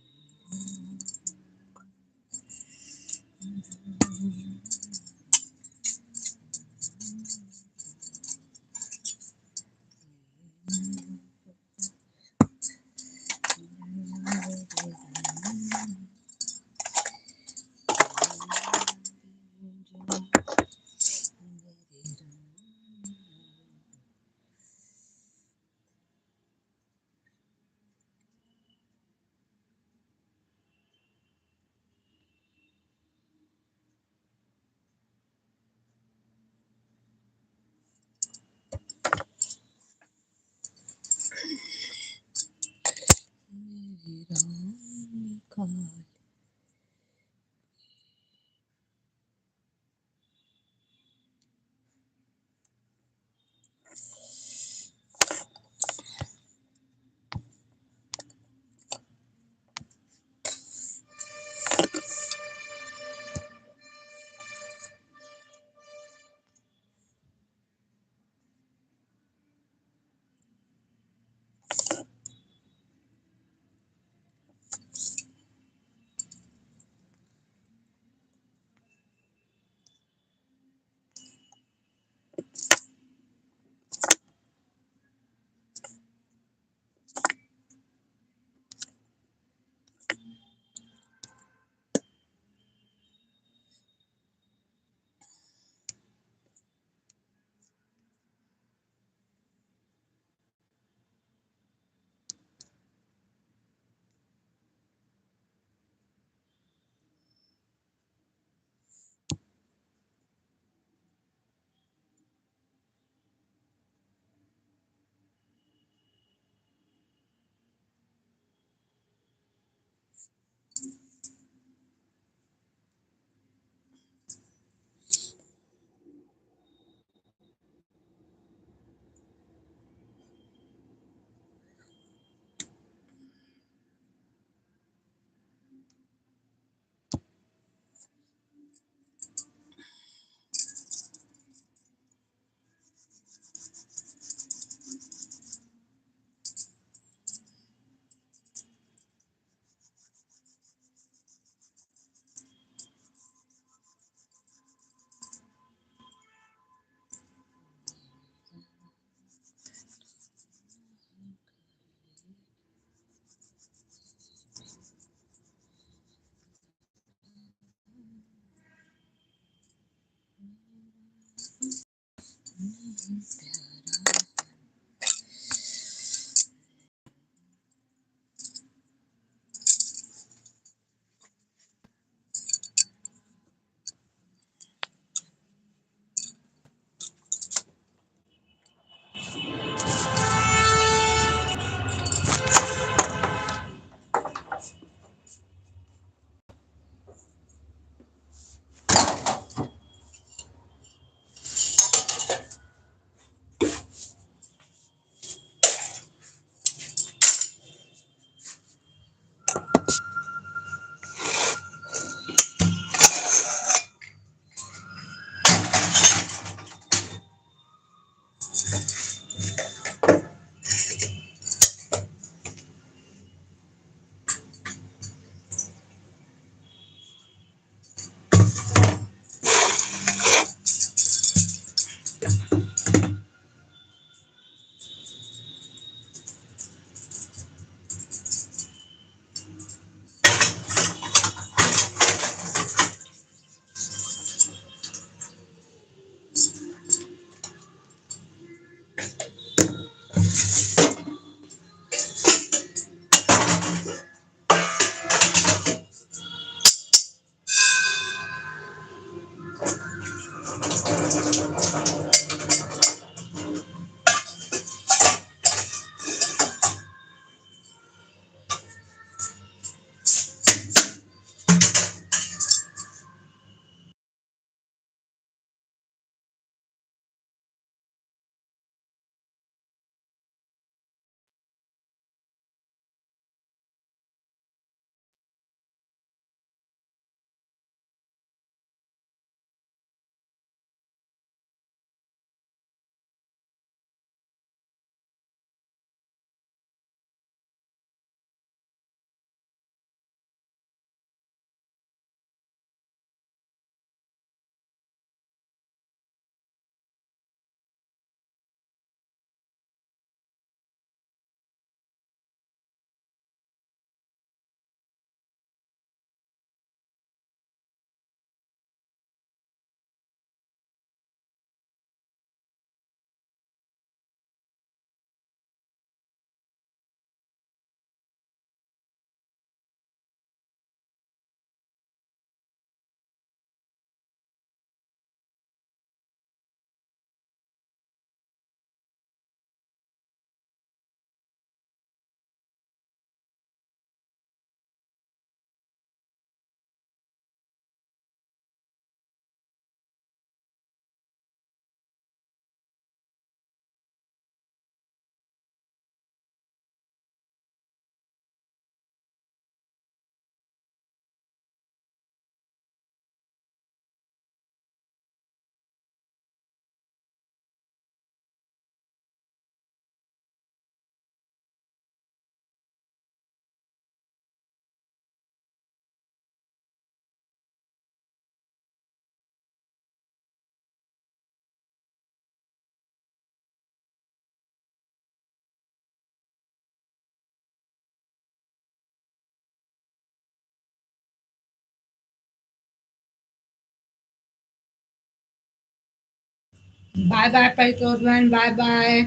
S1: बाय बाय परितोष बहन, बाय बाय।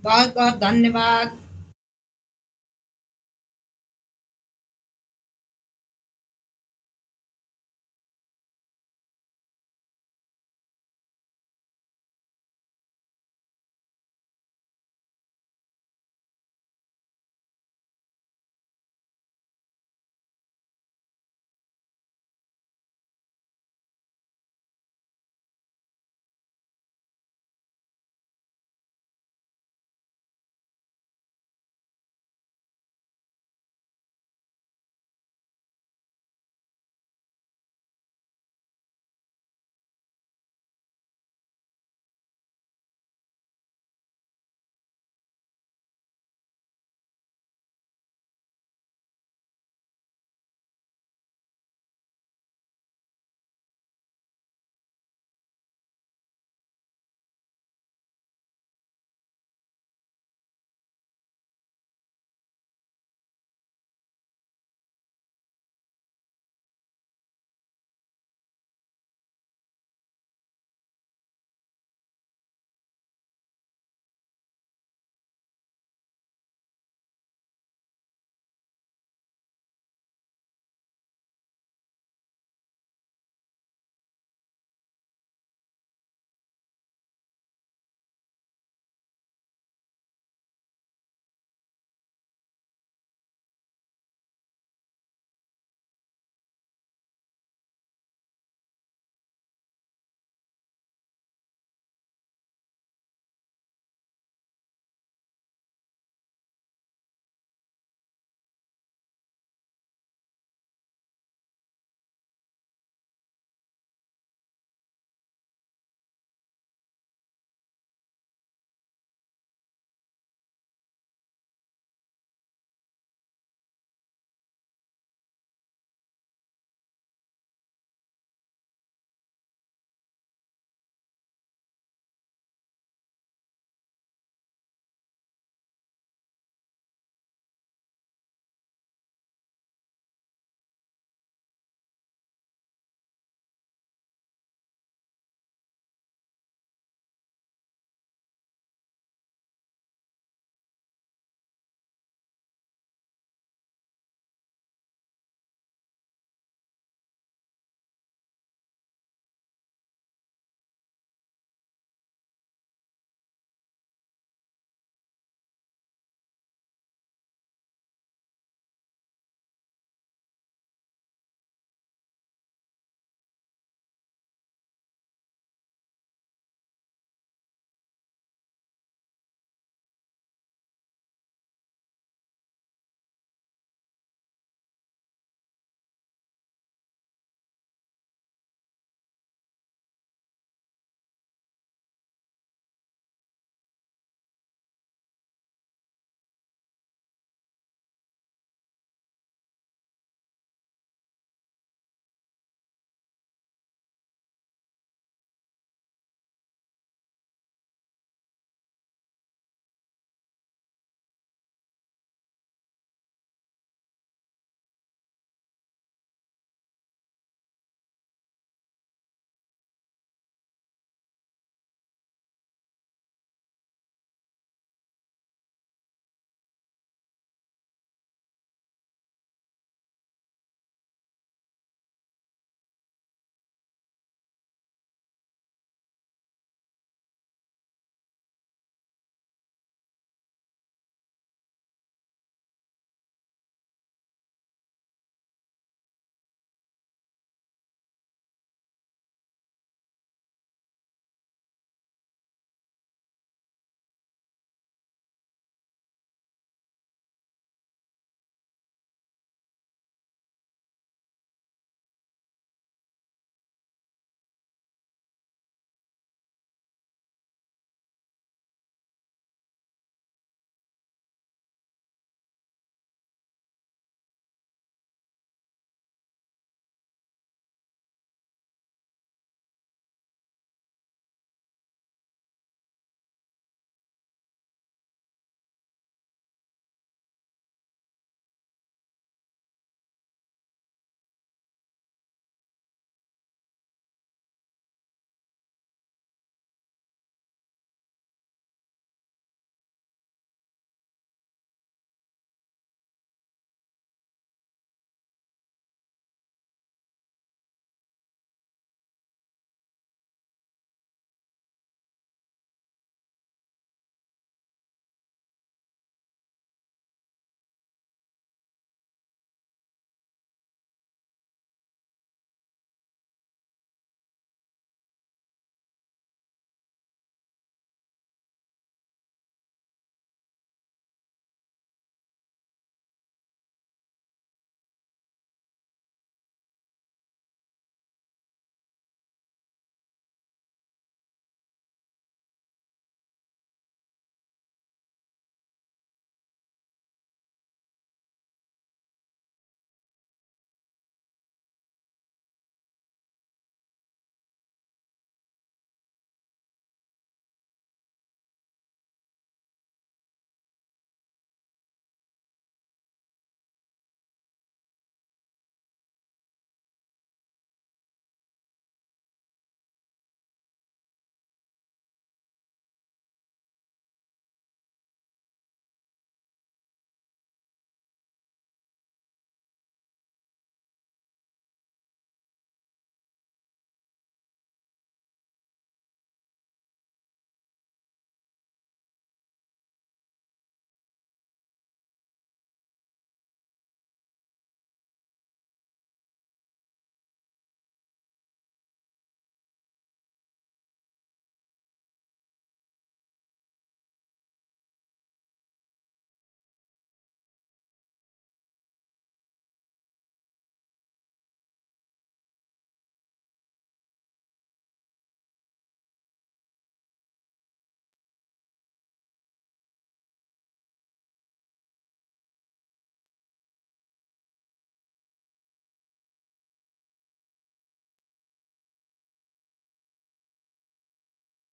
S1: बहुत बहुत धन्यवाद।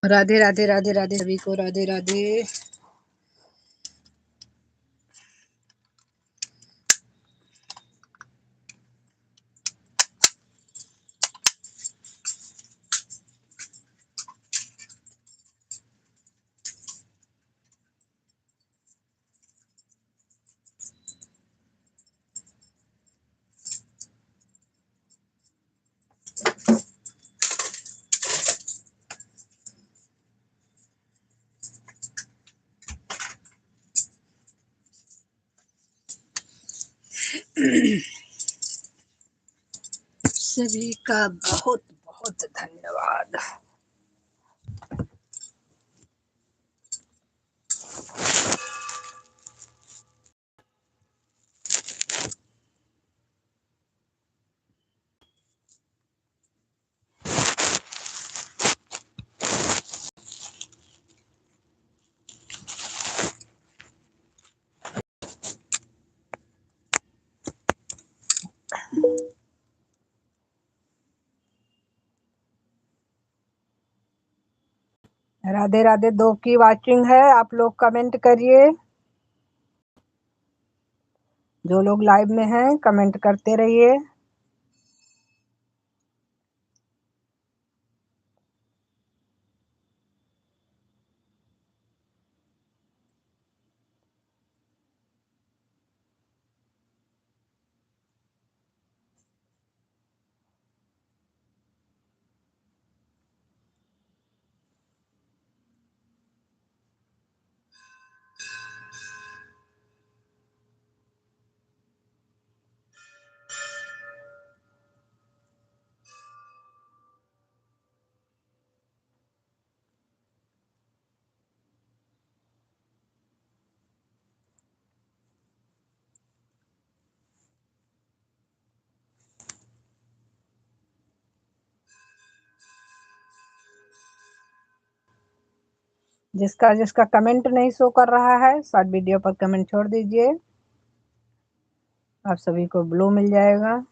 S2: राधे राधे राधे राधे सभी को राधे राधे। सभी का बहुत बहुत धन्यवाद। राधे राधे। 2 की वाचिंग है, आप लोग कमेंट करिए। जो लोग लाइव में हैं कमेंट करते रहिए। जिसका जिसका कमेंट नहीं शो कर रहा है शॉर्ट वीडियो पर कमेंट छोड़ दीजिए, आप सभी को ब्लू मिल जाएगा।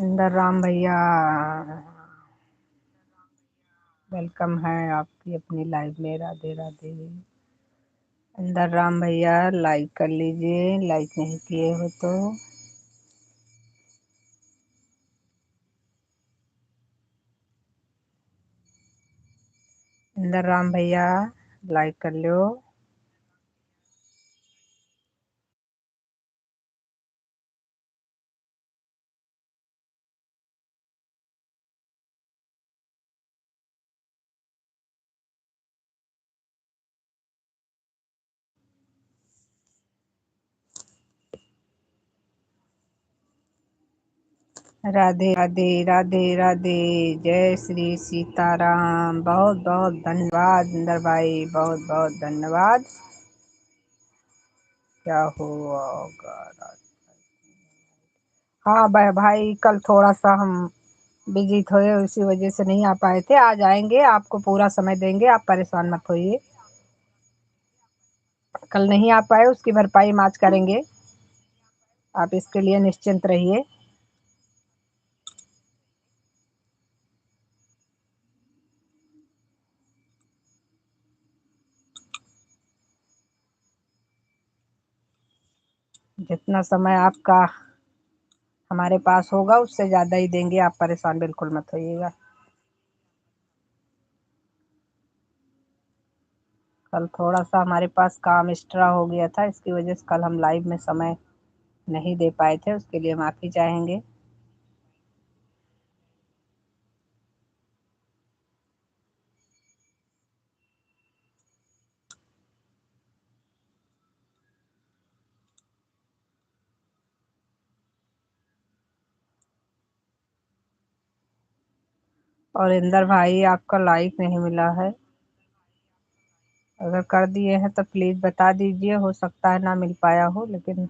S2: इंदर राम भैया वेलकम है आपकी अपनी लाइव में। राधे राधे। इंदर राम भैया लाइक कर लीजिए, लाइक नहीं किए हो तो। इंदर राम भैया लाइक कर लो। राधे राधे राधे राधे, जय श्री सीताराम। बहुत बहुत धन्यवाद इंदर भाई, बहुत बहुत धन्यवाद। क्या हुआ होगा? हाँ भाई, कल थोड़ा सा हम बिजी थे, उसी वजह से नहीं आ पाए थे। आ जाएंगे, आपको पूरा समय देंगे, आप परेशान मत होइए। कल नहीं आ पाए उसकी भरपाई हम आज करेंगे, आप इसके लिए निश्चिंत रहिए। जितना समय आपका हमारे पास होगा उससे ज्यादा ही देंगे, आप परेशान बिल्कुल मत होइएगा। कल थोड़ा सा हमारे पास काम एक्स्ट्रा हो गया था, इसकी वजह से कल हम लाइव में समय नहीं दे पाए थे, उसके लिए माफी चाहेंगे। और इंदर भाई आपका लाइक नहीं मिला है, अगर कर दिए हैं तो प्लीज बता दीजिए, हो सकता है ना मिल पाया हो। लेकिन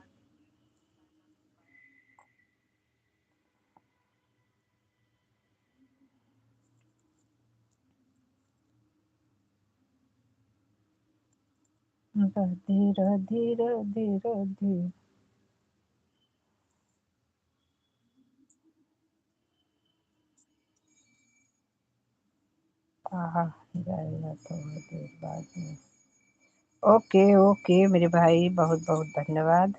S2: राधे राधे राधे राधे। आहा, जाएगा थोड़ी देर बाद में। ओके ओके मेरे भाई, बहुत बहुत धन्यवाद।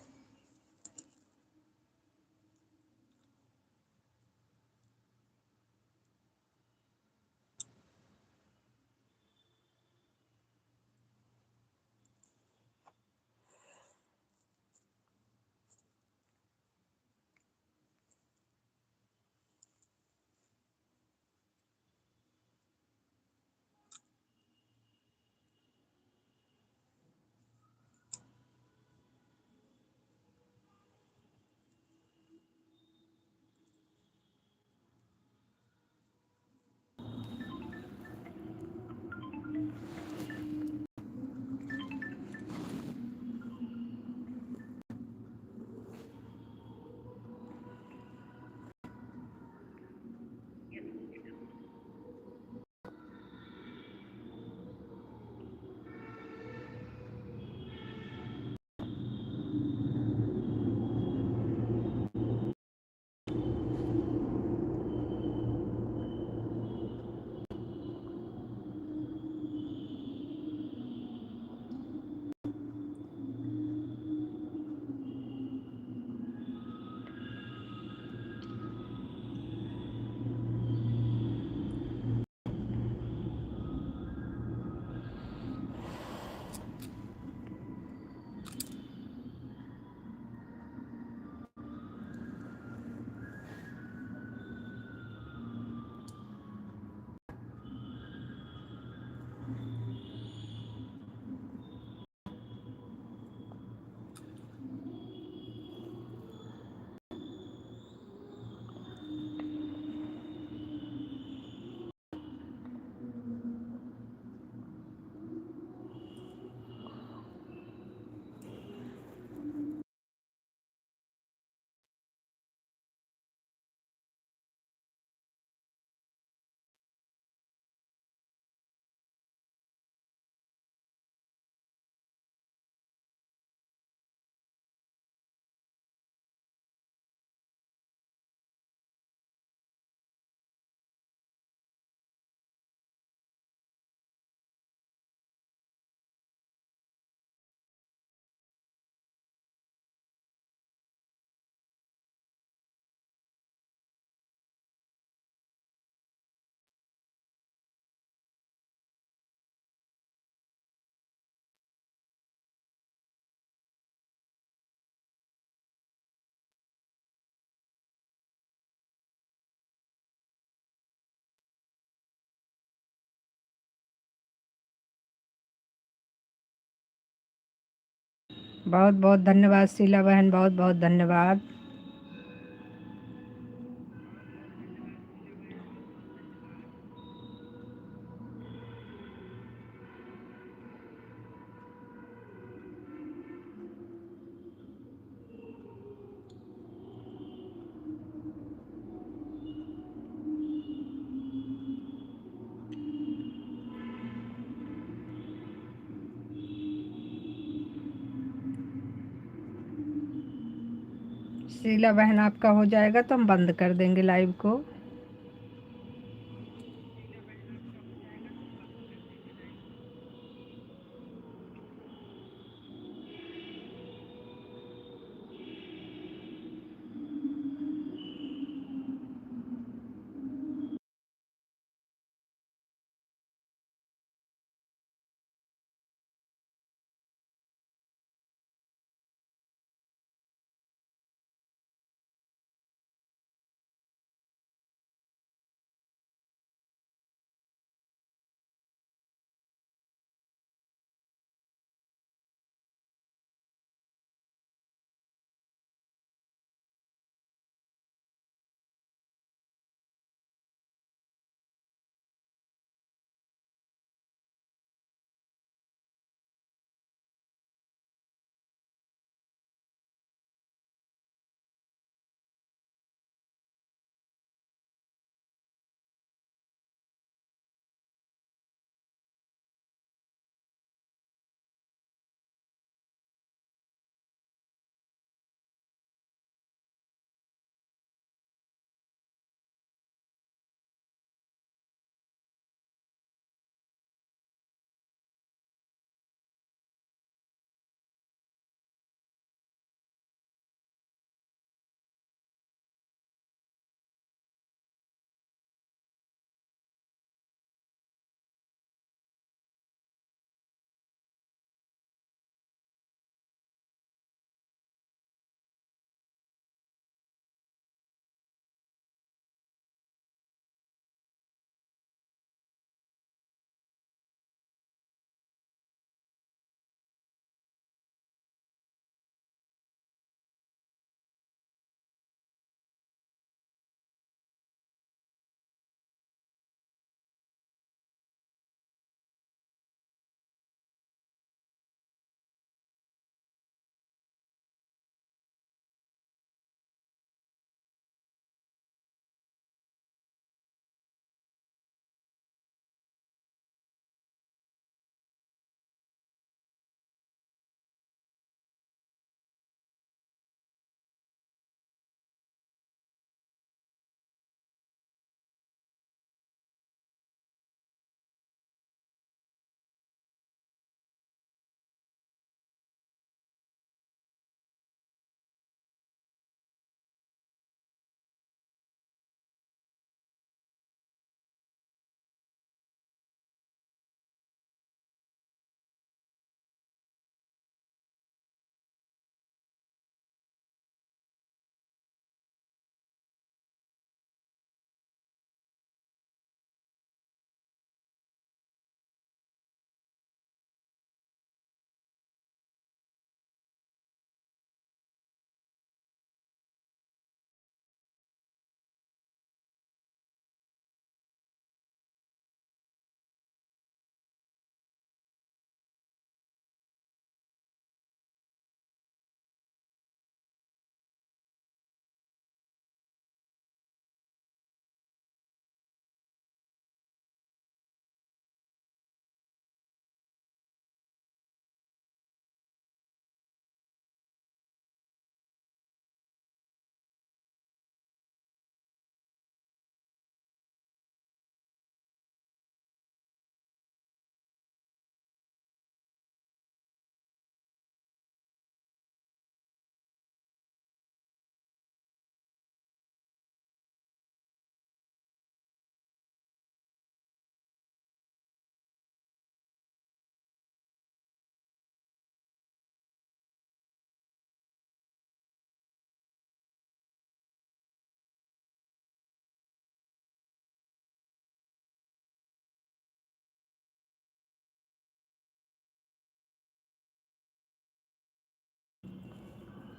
S1: बहुत बहुत धन्यवाद शीला बहन, बहुत बहुत धन्यवाद। शीला बहन आपका हो जाएगा तो हम बंद कर देंगे लाइव को।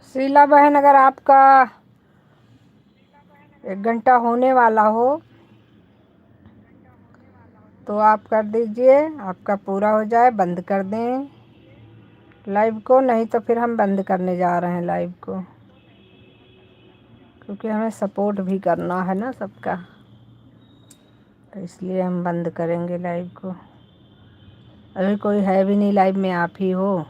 S1: शीला बहन, अगर आपका 1 घंटा होने वाला हो तो आप कर दीजिए, आपका पूरा हो जाए, बंद कर दें लाइव को, नहीं तो फिर हम बंद करने जा रहे हैं लाइव को, क्योंकि हमें सपोर्ट भी करना है ना सबका, तो इसलिए हम बंद करेंगे लाइव को। अभी कोई है भी नहीं लाइव में, आप ही हो।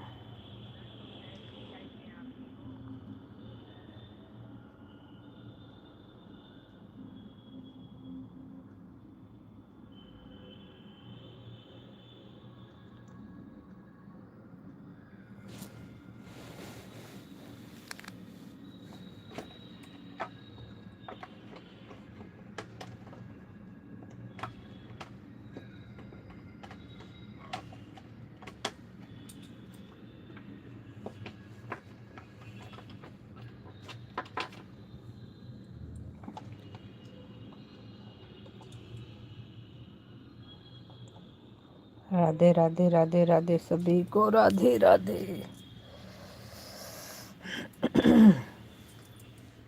S1: राधे राधे राधे राधे सभी को, राधे राधे।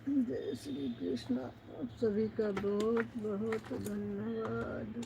S1: जय श्री कृष्ण। आप सभी का बहुत बहुत धन्यवाद।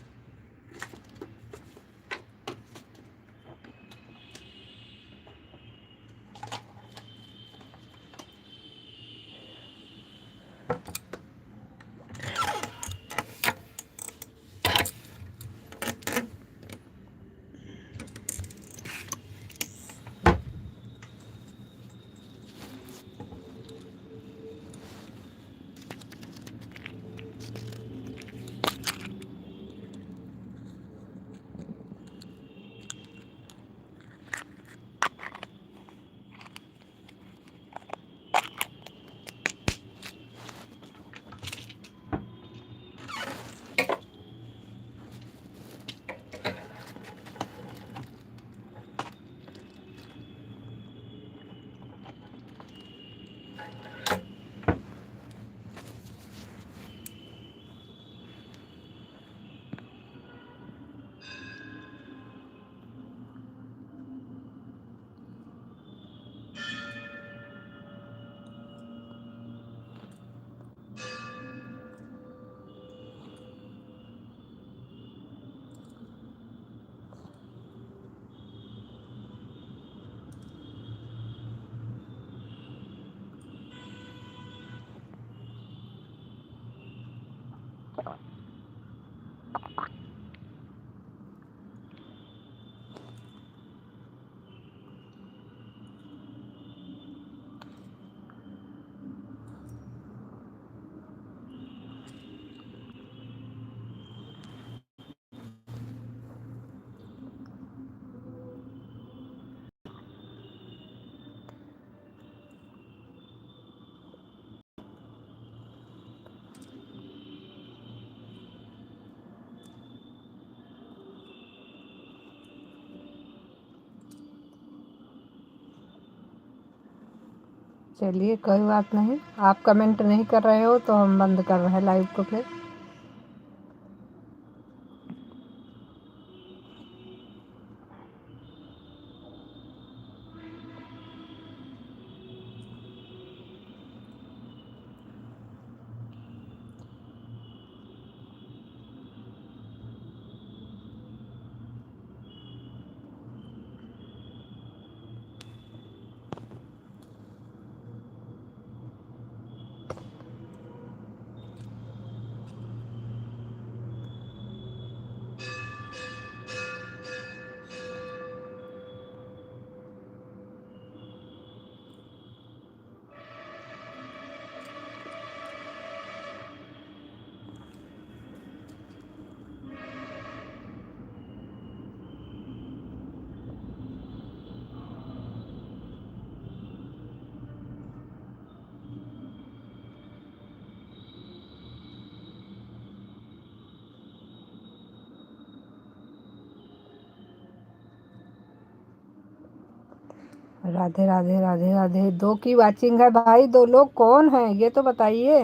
S1: चलिए कोई बात नहीं, आप कमेंट नहीं कर रहे हो तो हम बंद कर रहे हैं लाइव को फिर। राधे राधे राधे राधे। 2 की वाचिंग है भाई, 2 लोग कौन हैं ये तो बताइए।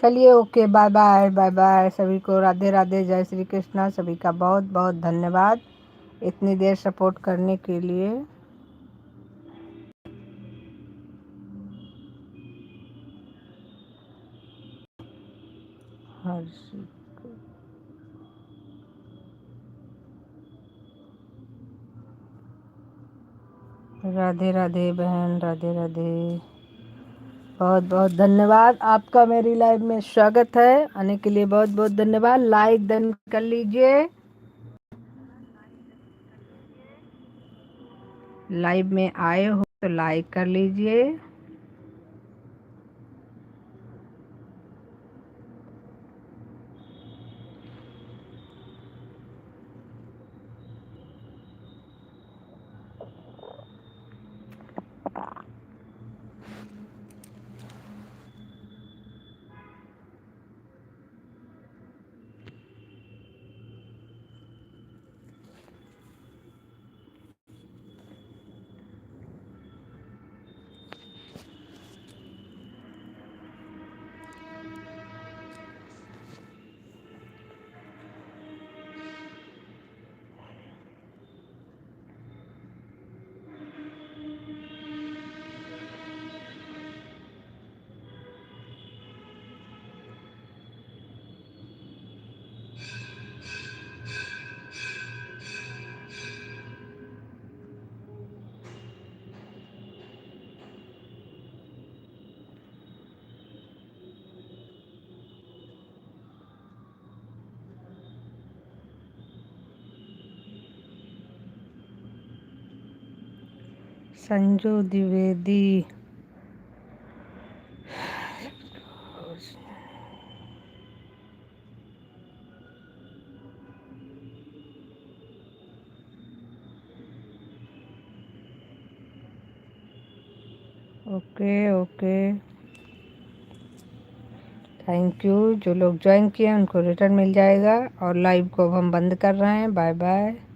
S1: चलिए okay, bye bye, bye bye सभी को, राधे राधे, जय श्री कृष्णा। सभी का बहुत बहुत धन्यवाद इतनी देर सपोर्ट करने के लिए। हर्षित, राधे राधे बहन, राधे राधे, बहुत बहुत धन्यवाद आपका मेरी लाइव में स्वागत है, आने के लिए बहुत बहुत धन्यवाद। लाइक डन कर लीजिए, लाइव में आए हो तो लाइक कर लीजिए। Sanju Dwivedi, okay okay, thank you. जो लोग ज्वाइन किए उनको रिटर्न मिल जाएगा, और लाइव को अब हम बंद कर रहे हैं। Bye bye.